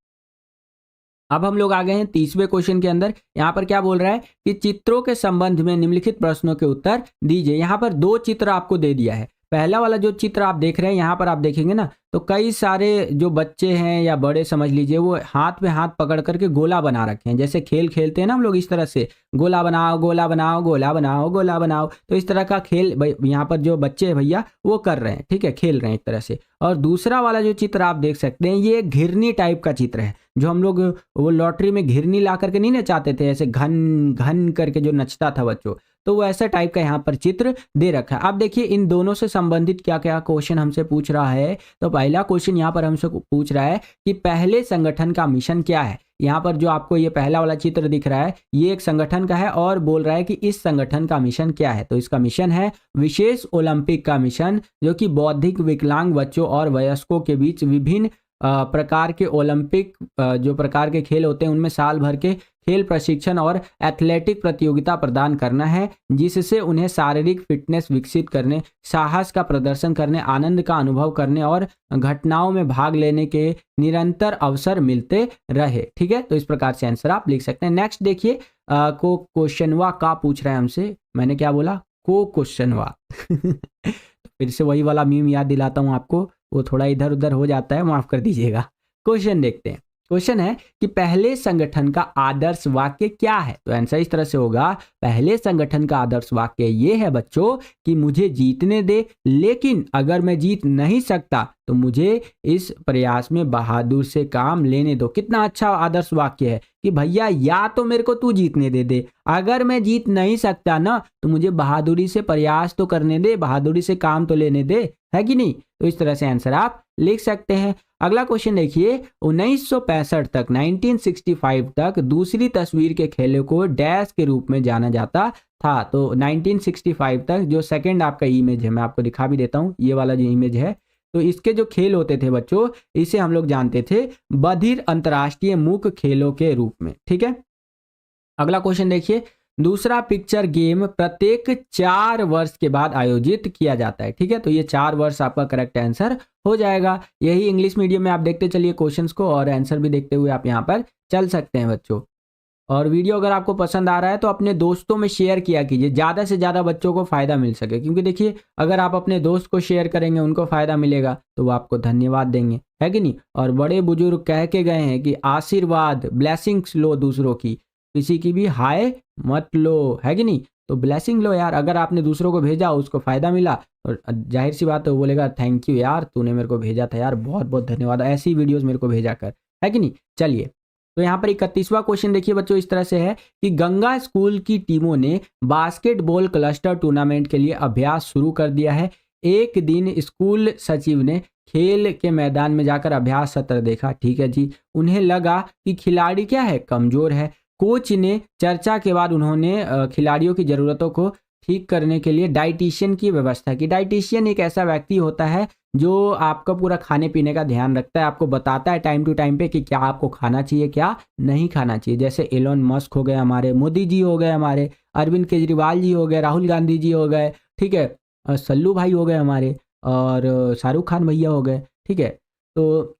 अब हम लोग आ गए हैं 30वें क्वेश्चन के अंदर। यहाँ पर क्या बोल रहा है कि चित्रों के संबंध में निम्नलिखित प्रश्नों के उत्तर दीजिए। यहाँ पर दो चित्र आपको दे दिया है। पहला वाला जो चित्र आप देख रहे हैं, यहाँ पर आप देखेंगे ना, तो कई सारे जो बच्चे हैं या बड़े समझ लीजिए, वो हाथ पे हाथ पकड़ करके गोला बना रखे हैं। जैसे खेल खेलते हैं ना हम लोग, इस तरह से गोला बनाओ गोला बनाओ गोला बनाओ गोला बनाओ, तो इस तरह का खेल यहाँ पर जो बच्चे हैं भैया वो कर रहे हैं, ठीक है, खेल रहे हैं एक तरह से। और दूसरा वाला जो चित्र आप देख सकते हैं, ये घिरनी टाइप का चित्र है, जो हम लोग वो लॉटरी में घिरनी ला करके नहीं नचाते थे, ऐसे घन घन करके जो नचता था बच्चों, तो वो ऐसा टाइप का यहाँ पर चित्र दे रखा है। अब देखिए इन दोनों से संबंधित क्या क्या क्वेश्चन हमसे पूछ रहा है। तो पहला क्वेश्चन यहाँ पर हमसे पूछ रहा है कि पहले संगठन का मिशन क्या है। यहाँ पर जो आपको ये पहला वाला चित्र दिख रहा है ये एक संगठन का है और बोल रहा है कि इस संगठन का मिशन क्या है। तो इसका मिशन है विशेष ओलंपिक का मिशन, जो कि बौद्धिक विकलांग बच्चों और वयस्कों के बीच विभिन्न प्रकार के ओलंपिक जो प्रकार के खेल होते हैं उनमें साल भर के खेल प्रशिक्षण और एथलेटिक प्रतियोगिता प्रदान करना है, जिससे उन्हें शारीरिक फिटनेस विकसित करने, साहस का प्रदर्शन करने, आनंद का अनुभव करने और घटनाओं में भाग लेने के निरंतर अवसर मिलते रहे। ठीक है, तो इस प्रकार से आंसर आप लिख सकते हैं। नेक्स्ट देखिए को क्वेश्चनवा का पूछ रहा है हमसे। मैंने क्या बोला? को क्वेश्चनवा फिर से वही वाला मीम याद दिलाता हूं आपको, वो थोड़ा इधर उधर हो जाता है, माफ कर दीजिएगा। क्वेश्चन देखते हैं। क्वेश्चन है कि पहले संगठन का आदर्श वाक्य क्या है। तो आंसर इस तरह से होगा, पहले संगठन का आदर्श वाक्य ये है बच्चों कि मुझे जीतने दे, लेकिन अगर मैं जीत नहीं सकता तो मुझे इस प्रयास में बहादुर से काम लेने दो। कितना अच्छा आदर्श वाक्य है कि भैया या तो मेरे को तू जीतने दे, अगर मैं जीत नहीं सकता ना तो मुझे बहादुरी से प्रयास तो करने दे, बहादुरी से काम तो लेने दे, है कि नहीं। तो इस तरह से आंसर आप लिख सकते हैं। अगला क्वेश्चन देखिए, 1965 तक 1965 तक दूसरी तस्वीर के खेलों को डैश के रूप में जाना जाता था। तो 1965 तक जो सेकंड आपका इमेज है, मैं आपको दिखा भी देता हूं, ये वाला जो इमेज है, तो इसके जो खेल होते थे बच्चों, इसे हम लोग जानते थे बधिर अंतर्राष्ट्रीय मूक खेलों के रूप में। ठीक है, अगला क्वेश्चन देखिए, दूसरा पिक्चर गेम प्रत्येक 4 वर्ष के बाद आयोजित किया जाता है। ठीक है, तो ये 4 वर्ष आपका करेक्ट आंसर हो जाएगा। यही इंग्लिश मीडियम में आप देखते चलिए क्वेश्चंस को और आंसर भी देखते हुए आप यहाँ पर चल सकते हैं बच्चों। और वीडियो अगर आपको पसंद आ रहा है तो अपने दोस्तों में शेयर किया कीजिए, ज़्यादा से ज़्यादा बच्चों को फायदा मिल सके, क्योंकि देखिए अगर आप अपने दोस्त को शेयर करेंगे, उनको फायदा मिलेगा तो वो आपको धन्यवाद देंगे, है कि नहीं। और बड़े बुजुर्ग कह के गए हैं कि आशीर्वाद ब्लेसिंग्स लो दूसरों की, किसी की भी हाय मत लो, है कि नहीं। तो ब्लेसिंग लो यार, अगर आपने दूसरों को भेजा उसको फायदा मिला और जाहिर सी बात है वो बोलेगा थैंक यू यार, तूने मेरे को भेजा था यार, बहुत बहुत धन्यवाद, ऐसी वीडियोस मेरे को भेजा कर, है कि नहीं। चलिए, तो यहाँ पर 31वां क्वेश्चन देखिए बच्चों, इस तरह से है कि गंगा स्कूल की टीमों ने बास्केटबॉल क्लस्टर टूर्नामेंट के लिए अभ्यास शुरू कर दिया है। एक दिन स्कूल सचिव ने खेल के मैदान में जाकर अभ्यास सत्र देखा। ठीक है जी, उन्हें लगा कि खिलाड़ी क्या है, कमजोर है। कोच ने चर्चा के बाद उन्होंने खिलाड़ियों की ज़रूरतों को ठीक करने के लिए डाइटिशियन की व्यवस्था की। डाइटिशियन एक ऐसा व्यक्ति होता है जो आपका पूरा खाने पीने का ध्यान रखता है, आपको बताता है टाइम टू टाइम पे कि क्या आपको खाना चाहिए क्या नहीं खाना चाहिए। जैसे एलोन मस्क हो गए हमारे, मोदी जी हो गए हमारे, अरविंद केजरीवाल जी हो गए, राहुल गांधी जी हो गए, ठीक है, सल्लू भाई हो गए हमारे, और शाहरुख खान भैया हो गए। ठीक है, तो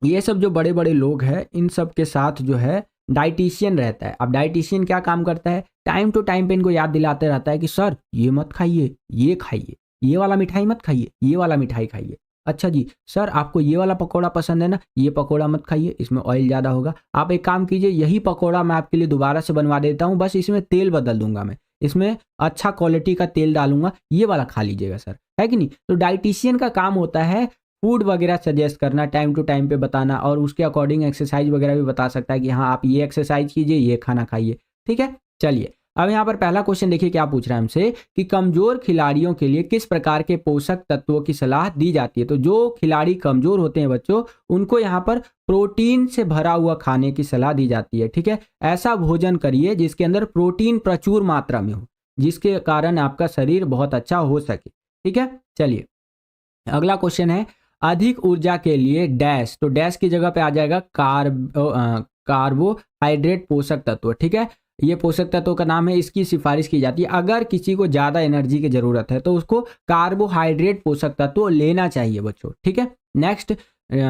ये सब जो बड़े बड़े लोग हैं इन सब के साथ जो है डाइटिशियन रहता है। अब डाइटिशियन क्या काम करता है, टाइम टू टाइम पे इनको याद दिलाते रहता है कि सर ये मत खाइए, ये खाइए, ये वाला मिठाई मत खाइए, ये वाला मिठाई खाइए। अच्छा जी सर, आपको ये वाला पकौड़ा पसंद है ना, ये पकौड़ा मत खाइए, इसमें ऑयल ज़्यादा होगा। आप एक काम कीजिए, यही पकौड़ा मैं आपके लिए दोबारा से बनवा देता हूँ, बस इसमें तेल बदल दूंगा, मैं इसमें अच्छा क्वालिटी का तेल डालूंगा, ये वाला खा लीजिएगा सर, है कि नहीं। तो डाइटिशियन का काम होता है फूड वगैरह सजेस्ट करना, टाइम टू टाइम पे बताना, और उसके अकॉर्डिंग एक्सरसाइज वगैरह भी बता सकता है कि हाँ आप ये एक्सरसाइज कीजिए, ये खाना खाइए। ठीक है, चलिए अब यहाँ पर पहला क्वेश्चन देखिए क्या पूछ रहा है हमसे कि कमजोर खिलाड़ियों के लिए किस प्रकार के पोषक तत्वों की सलाह दी जाती है। तो जो खिलाड़ी कमजोर होते हैं बच्चों, उनको यहाँ पर प्रोटीन से भरा हुआ खाने की सलाह दी जाती है। ठीक है, ऐसा भोजन करिए जिसके अंदर प्रोटीन प्रचुर मात्रा में हो, जिसके कारण आपका शरीर बहुत अच्छा हो सके। ठीक है, चलिए अगला क्वेश्चन है, अधिक ऊर्जा के लिए डैश, तो डैश की जगह पे आ जाएगा कार्बोहाइड्रेट पोषक तत्व। ठीक है, ये पोषक तत्व का नाम है, इसकी सिफारिश की जाती है। अगर किसी को ज़्यादा एनर्जी की ज़रूरत है तो उसको कार्बोहाइड्रेट पोषक तत्व लेना चाहिए बच्चों। ठीक है, नेक्स्ट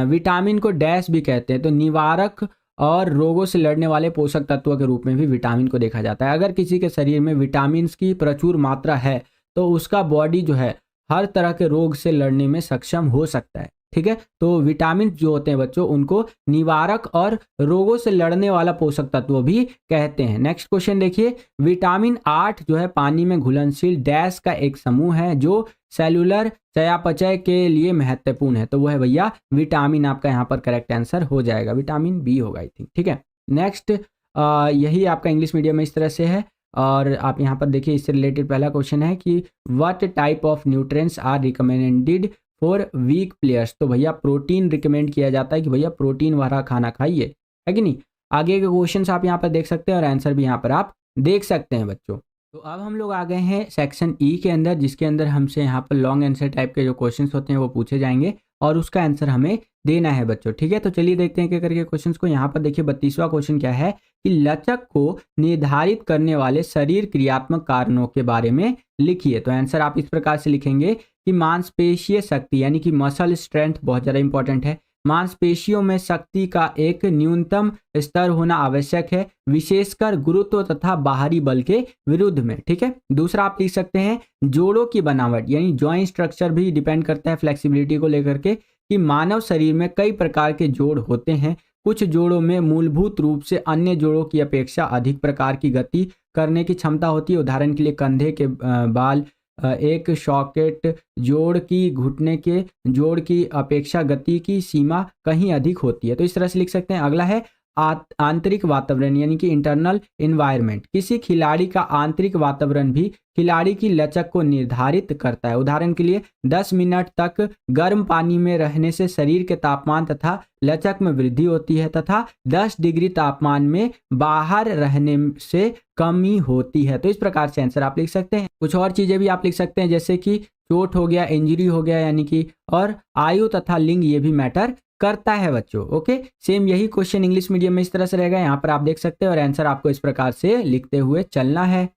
विटामिन को डैश भी कहते हैं, तो निवारक और रोगों से लड़ने वाले पोषक तत्वों के रूप में भी विटामिन को देखा जाता है। अगर किसी के शरीर में विटामिन की प्रचुर मात्रा है तो उसका बॉडी जो है हर तरह के रोग से लड़ने में सक्षम हो सकता है। ठीक है, तो विटामिन जो होते हैं बच्चों उनको निवारक और रोगों से लड़ने वाला पोषक तत्व भी कहते हैं। नेक्स्ट क्वेश्चन देखिए, विटामिन 8 जो है पानी में घुलनशील डैश का एक समूह है जो सेलुलर चयापचय के लिए महत्वपूर्ण है। तो वो है भैया विटामिन, आपका यहाँ पर करेक्ट आंसर हो जाएगा, विटामिन बी होगा आई थिंक। ठीक है, नेक्स्ट यही आपका इंग्लिश मीडियम में इस तरह से है। और आप यहाँ पर देखिए इससे रिलेटेड पहला क्वेश्चन है कि what type of nutrients are recommended for weak players. तो भैया प्रोटीन रिकमेंड किया जाता है कि भैया प्रोटीन वाला खाना खाइए, है कि नहीं। आगे के क्वेश्चन आप यहाँ पर देख सकते हैं और आंसर भी यहाँ पर आप देख सकते हैं बच्चों। तो अब हम लोग आ गए हैं सेक्शन ई के अंदर, जिसके अंदर हमसे यहाँ पर लॉन्ग आंसर टाइप के जो क्वेश्चंस होते हैं वो पूछे जाएंगे और उसका आंसर हमें देना है बच्चों, ठीक है। तो चलिए देखते हैं क्या करके क्वेश्चंस को। यहाँ पर देखिए 32वां क्वेश्चन क्या है कि लचक को निर्धारित करने वाले शरीर क्रियात्मक कारणों के बारे में लिखिए। तो आंसर आप इस प्रकार से लिखेंगे कि मांसपेशीय शक्ति यानी कि मसल स्ट्रेंथ बहुत ज़्यादा इंपॉर्टेंट है। मांसपेशियों में शक्ति का एक न्यूनतम स्तर होना आवश्यक है, विशेषकर गुरुत्व तथा बाहरी बल के विरुद्ध में, ठीक है। दूसरा आप लिख सकते हैं जोड़ों की बनावट यानी जॉइंट स्ट्रक्चर भी डिपेंड करता है फ्लेक्सिबिलिटी को लेकर के, कि मानव शरीर में कई प्रकार के जोड़ होते हैं। कुछ जोड़ों में मूलभूत रूप से अन्य जोड़ों की अपेक्षा अधिक प्रकार की गति करने की क्षमता होती है। उदाहरण के लिए कंधे के बाल एक सॉकेट जोड़ की घुटने के जोड़ की अपेक्षा गति की सीमा कहीं अधिक होती है। तो इस तरह से लिख सकते हैं। अगला है आंतरिक वातावरण यानी कि इंटरनल एनवायरनमेंट। किसी खिलाड़ी का आंतरिक वातावरण भी खिलाड़ी की लचक को निर्धारित करता है। उदाहरण के लिए 10 मिनट तक गर्म पानी में रहने से शरीर के तापमान तथा लचक में वृद्धि होती है तथा 10 डिग्री तापमान में बाहर रहने से कमी होती है। तो इस प्रकार से आंसर आप लिख सकते हैं। कुछ और चीजें भी आप लिख सकते हैं जैसे कि चोट हो गया, इंजरी हो गया यानी कि, और आयु तथा लिंग ये भी मैटर करता है बच्चों। ओके, सेम यही क्वेश्चन इंग्लिश मीडियम में इस तरह से रहेगा, यहाँ पर आप देख सकते हैं और आंसर आपको इस प्रकार से लिखते हुए चलना है।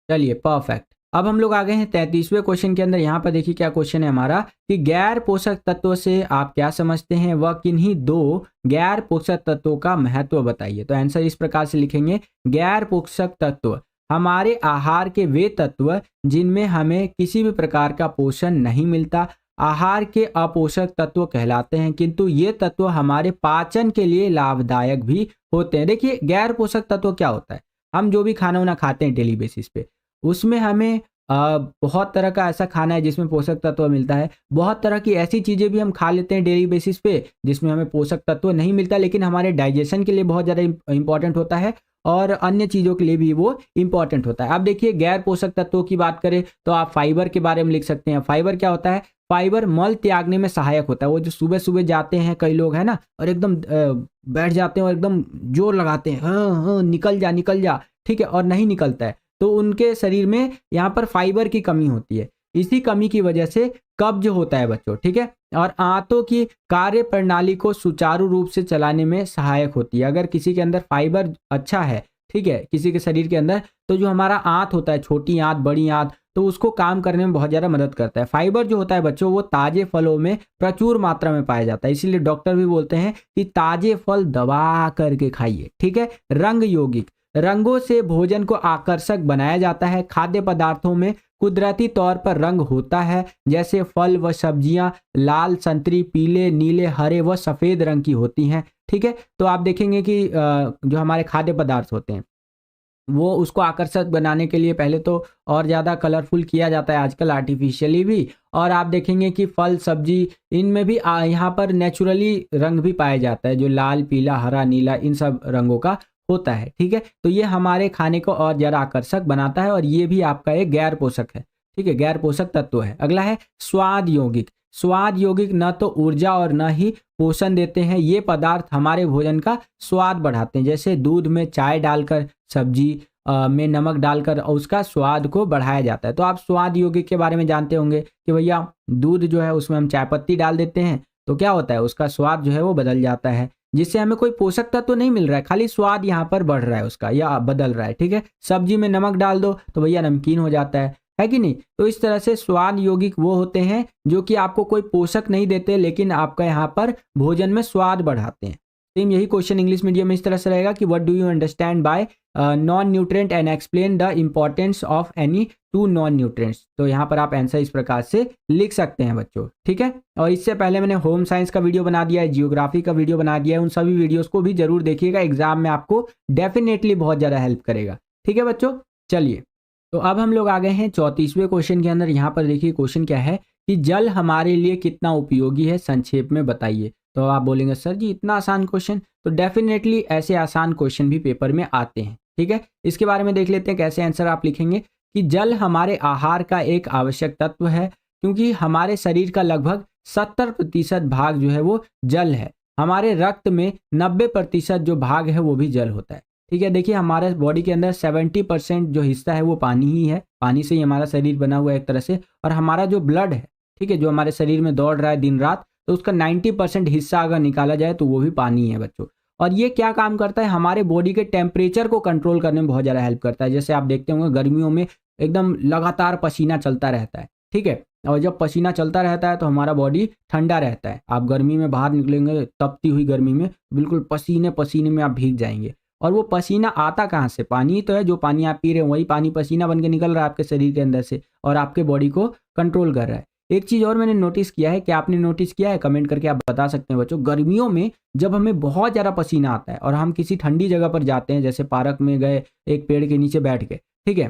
चलिए परफेक्ट। अब हम लोग आ गए हैं 33वें क्वेश्चन के अंदर। यहाँ पर देखिए क्या क्वेश्चन है हमारा कि गैर पोषक तत्वों से आप क्या समझते हैं, वह किन्हीं दो गैर पोषक तत्वों का महत्व बताइए। तो आंसर इस प्रकार से लिखेंगे गैर पोषक तत्व हमारे आहार के वे तत्व जिनमें हमें किसी भी प्रकार का पोषण नहीं मिलता, आहार के अपोषक तत्व कहलाते हैं, किंतु ये तत्व हमारे पाचन के लिए लाभदायक भी होते हैं। देखिए गैर पोषक तत्व क्या होता है, हम जो भी खाना वाना खाते हैं डेली बेसिस पे उसमें हमें बहुत तरह का ऐसा खाना है जिसमें पोषक तत्व मिलता है, बहुत तरह की ऐसी चीज़ें भी हम खा लेते हैं डेली बेसिस पे जिसमें हमें पोषक तत्व नहीं मिलता लेकिन हमारे डाइजेशन के लिए बहुत ज़्यादा इंपॉर्टेंट होता है और अन्य चीज़ों के लिए भी वो इंपॉर्टेंट होता है। अब देखिए गैर पोषक तत्वों की बात करें तो आप फाइबर के बारे में लिख सकते हैं। फाइबर क्या होता है, फाइबर मल त्यागने में सहायक होता है। वो जो सुबह सुबह जाते हैं कई लोग है ना और एकदम बैठ जाते हैं और एकदम जोर लगाते हैं, हाँ हाँ निकल जा, ठीक है, और नहीं निकलता है, तो उनके शरीर में यहाँ पर फाइबर की कमी होती है। इसी कमी की वजह से कब्ज होता है बच्चों, ठीक है, और आंतों की कार्य प्रणाली को सुचारू रूप से चलाने में सहायक होती है। अगर किसी के अंदर फाइबर अच्छा है, ठीक है, किसी के शरीर के अंदर, तो जो हमारा आंत होता है, छोटी आंत बड़ी आंत, तो उसको काम करने में बहुत ज़्यादा मदद करता है। फाइबर जो होता है बच्चों वो ताजे फलों में प्रचुर मात्रा में पाया जाता है, इसीलिए डॉक्टर भी बोलते हैं कि ताजे फल दबा करके खाइए, ठीक है। रंग यौगिक, रंगों से भोजन को आकर्षक बनाया जाता है। खाद्य पदार्थों में कुदरती तौर पर रंग होता है, जैसे फल व सब्जियां लाल, संतरी, पीले, नीले, हरे व सफ़ेद रंग की होती हैं, ठीक है। तो आप देखेंगे कि जो हमारे खाद्य पदार्थ होते हैं वो उसको आकर्षक बनाने के लिए पहले तो और ज़्यादा कलरफुल किया जाता है आजकल आर्टिफिशियली भी, और आप देखेंगे कि फल सब्जी इनमें भी यहाँ पर नेचुरली रंग भी पाया जाता है जो लाल, पीला, हरा, नीला इन सब रंगों का होता है, ठीक है। तो ये हमारे खाने को और ज़्यादा आकर्षक बनाता है और ये भी आपका एक गैर पोषक है, ठीक है, गैर पोषक तत्व है। अगला है स्वाद यौगिक। स्वाद यौगिक न तो ऊर्जा और न ही पोषण देते हैं, ये पदार्थ हमारे भोजन का स्वाद बढ़ाते हैं, जैसे दूध में चाय डालकर, सब्जी में नमक डालकर और उसका स्वाद को बढ़ाया जाता है। तो आप स्वाद यौगिक के बारे में जानते होंगे कि भैया दूध जो है उसमें हम चाय पत्ती डाल देते हैं तो क्या होता है, उसका स्वाद जो है वो बदल जाता है, जिससे हमें कोई पोषक तत्व तो नहीं मिल रहा है, खाली स्वाद यहाँ पर बढ़ रहा है उसका या बदल रहा है, ठीक है। सब्जी में नमक डाल दो तो भैया नमकीन हो जाता है कि नहीं। तो इस तरह से स्वाद यौगिक वो होते हैं जो कि आपको कोई पोषक नहीं देते लेकिन आपका यहाँ पर भोजन में स्वाद बढ़ाते हैं। सेम यही क्वेश्चन इंग्लिश मीडियम में इस तरह से रहेगा कि what do you understand by non nutrient and explain the importance of any two non nutrients. तो यहाँ पर आप आंसर इस प्रकार से लिख सकते हैं बच्चों, ठीक है। और इससे पहले मैंने होम साइंस का वीडियो बना दिया है, जियोग्राफी का वीडियो बना दिया है, उन सभी वीडियोस को भी जरूर देखिएगा, एग्जाम में आपको डेफिनेटली बहुत ज़्यादा हेल्प करेगा, ठीक है बच्चों। चलिए तो अब हम लोग आ गए हैं 34वें क्वेश्चन के अंदर। यहाँ पर देखिए क्वेश्चन क्या है कि जल हमारे लिए कितना उपयोगी है, संक्षेप में बताइए। तो आप बोलेंगे सर जी इतना आसान क्वेश्चन, तो डेफिनेटली ऐसे आसान क्वेश्चन भी पेपर में आते हैं। ठीक है, इसके बारे में देख लेते हैं कैसे आंसर आप लिखेंगे कि जल हमारे आहार का एक आवश्यक तत्व है, क्योंकि हमारे शरीर का लगभग 70% भाग जो है वो जल है। हमारे रक्त में 90% जो भाग है वो भी जल होता है। ठीक है, देखिए हमारे बॉडी के अंदर 70% जो हिस्सा है वो पानी ही है, पानी से ही हमारा शरीर बना हुआ है एक तरह से। और हमारा जो ब्लड है, ठीक है, जो हमारे शरीर में दौड़ रहा है दिन रात, तो उसका 90% हिस्सा अगर निकाला जाए तो वो भी पानी है बच्चों। और ये क्या काम करता है, हमारे बॉडी के टेम्परेचर को कंट्रोल करने में बहुत ज़्यादा हेल्प करता है। जैसे आप देखते होंगे गर्मियों में एकदम लगातार पसीना चलता रहता है, ठीक है, और जब पसीना चलता रहता है तो हमारा बॉडी ठंडा रहता है। आप गर्मी में बाहर निकलेंगे, तपती हुई गर्मी में बिल्कुल पसीने पसीने में आप भीग जाएंगे। और वो पसीना आता कहाँ से, पानी ही तो है, जो पानी आप पी रहे हैं वही पानी पसीना बन के निकल रहा है आपके शरीर के अंदर से और आपके बॉडी को कंट्रोल कर रहा है। एक चीज़ और मैंने नोटिस किया है, कि आपने नोटिस किया है, कमेंट करके आप बता सकते हैं बच्चों। गर्मियों में जब हमें बहुत ज़्यादा पसीना आता है और हम किसी ठंडी जगह पर जाते हैं, जैसे पार्क में गए, एक पेड़ के नीचे बैठ गए, ठीक है,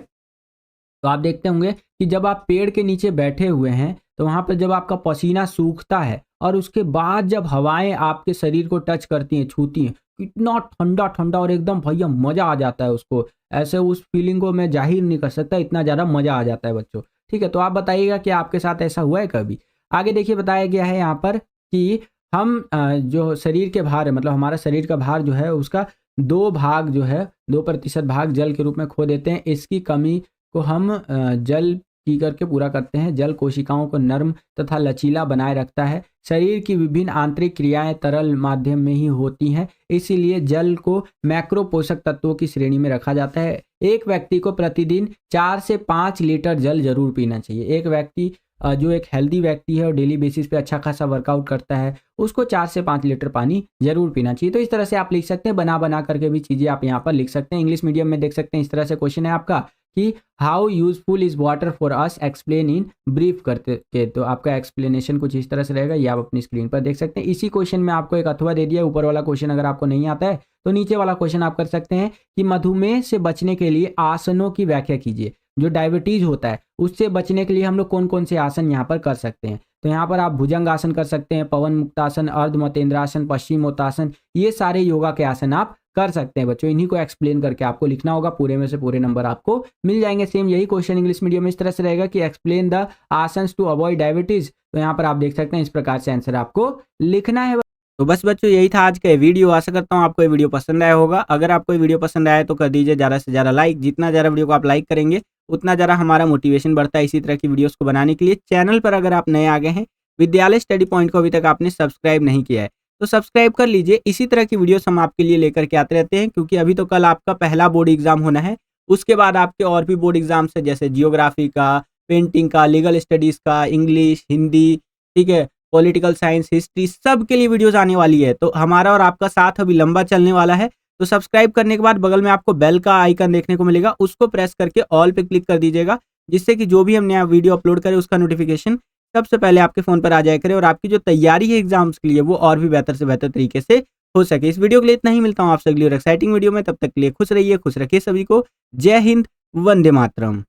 तो आप देखते होंगे कि जब आप पेड़ के नीचे बैठे हुए हैं तो वहाँ पर जब आपका पसीना सूखता है और उसके बाद जब हवाएं आपके शरीर को टच करती हैं, छूती हैं, कितना ठंडा ठंडा और एकदम भैया मज़ा आ जाता है उसको। ऐसे उस फीलिंग को मैं जाहिर नहीं कर सकता, इतना ज़्यादा मज़ा आ जाता है बच्चों। ठीक है, तो आप बताइएगा कि आपके साथ ऐसा हुआ है कभी। आगे देखिए बताया गया है यहाँ पर कि हम जो शरीर के भार है, मतलब हमारा शरीर का भार जो है उसका 2% भाग जल के रूप में खो देते हैं। इसकी कमी को हम जल पी करके पूरा करते हैं। जल कोशिकाओं को नर्म तथा लचीला बनाए रखता है। शरीर की विभिन्न आंतरिक क्रियाएं तरल माध्यम में ही होती हैं, इसीलिए जल को मैक्रो पोषक तत्वों की श्रेणी में रखा जाता है। एक व्यक्ति को प्रतिदिन 4 से 5 लीटर जल जरूर पीना चाहिए। एक व्यक्ति जो एक हेल्दी व्यक्ति है और डेली बेसिस पे अच्छा खासा वर्कआउट करता है, उसको 4 से 5 लीटर पानी जरूर पीना चाहिए। तो इस तरह से आप लिख सकते हैं, बना बना करके भी चीज़ें आप यहाँ पर लिख सकते हैं। इंग्लिश मीडियम में देख सकते हैं, इस तरह से क्वेश्चन है आपका कि how useful is water for us, explain in brief करते के। तो आपका एक्सप्लेनेशन कुछ इस तरह से रहेगा, ये आप अपनी स्क्रीन पर देख सकते हैं। इसी क्वेश्चन में आपको एक अथवा दे दिया, ऊपर वाला क्वेश्चन अगर आपको नहीं आता है तो नीचे वाला क्वेश्चन आप कर सकते हैं कि मधुमेह से बचने के लिए आसनों की व्याख्या कीजिए। जो डायबिटीज होता है उससे बचने के लिए हम लोग कौन कौन से आसन यहाँ पर कर सकते हैं। तो यहाँ पर आप भुजंग आसन कर सकते हैं, पवन मुक्तासन, अर्ध मतेंद्रासन, पश्चिमोत्तासन, ये सारे योगा के आसन आप कर सकते हैं बच्चों। इन्हीं को एक्सप्लेन करके आपको लिखना होगा, पूरे में से पूरे नंबर आपको मिल जाएंगे। सेम यही क्वेश्चन इंग्लिश मीडियम में इस तरह से रहेगा कि explain the reasons to avoid diabetes. तो यहाँ पर आप देख सकते हैं इस प्रकार से आंसर आपको लिखना है। तो बस बच्चों यही था आज का वीडियो। आशा करता हूँ आपको ये वीडियो पसंद आया होगा। अगर आपको ये वीडियो पसंद आया तो कर दीजिए ज़्यादा से ज़्यादा लाइक। जितना ज़्यादा वीडियो को आप लाइक करेंगे उतना ज़्यादा हमारा मोटिवेशन बढ़ता है इसी तरह की वीडियोस को बनाने के लिए। चैनल पर अगर आप नए आ गए हैं, विद्यालय स्टडी पॉइंट को अभी तक आपने सब्सक्राइब नहीं किया है तो सब्सक्राइब कर लीजिए। इसी तरह की वीडियोस हम आपके लिए लेकर के आते रहते हैं, क्योंकि अभी तो कल आपका पहला बोर्ड एग्जाम होना है, उसके बाद आपके और भी बोर्ड एग्जाम्स है, जैसे जियोग्राफी का, पेंटिंग का, लीगल स्टडीज़ का, इंग्लिश, हिंदी, ठीक है, पॉलिटिकल साइंस, हिस्ट्री, सब के लिए वीडियोस आने वाली है। तो हमारा और आपका साथ अभी लंबा चलने वाला है। तो सब्सक्राइब करने के बाद बगल में आपको बेल का आइकन देखने को मिलेगा, उसको प्रेस करके ऑल पे क्लिक कर दीजिएगा, जिससे कि जो भी हम नया वीडियो अपलोड करें उसका नोटिफिकेशन सबसे पहले आपके फ़ोन पर आ जाया करे और आपकी जो तैयारी है एग्जाम्स के लिए वो और भी बेहतर से बेहतर तरीके से हो सके। इस वीडियो के लिए इतना ही, मिलता हूँ आपसे अगली और एक्साइटिंग वीडियो में। तब तक के लिए खुश रहिए, खुश रखिए सभी को। जय हिंद, वंदे मातरम।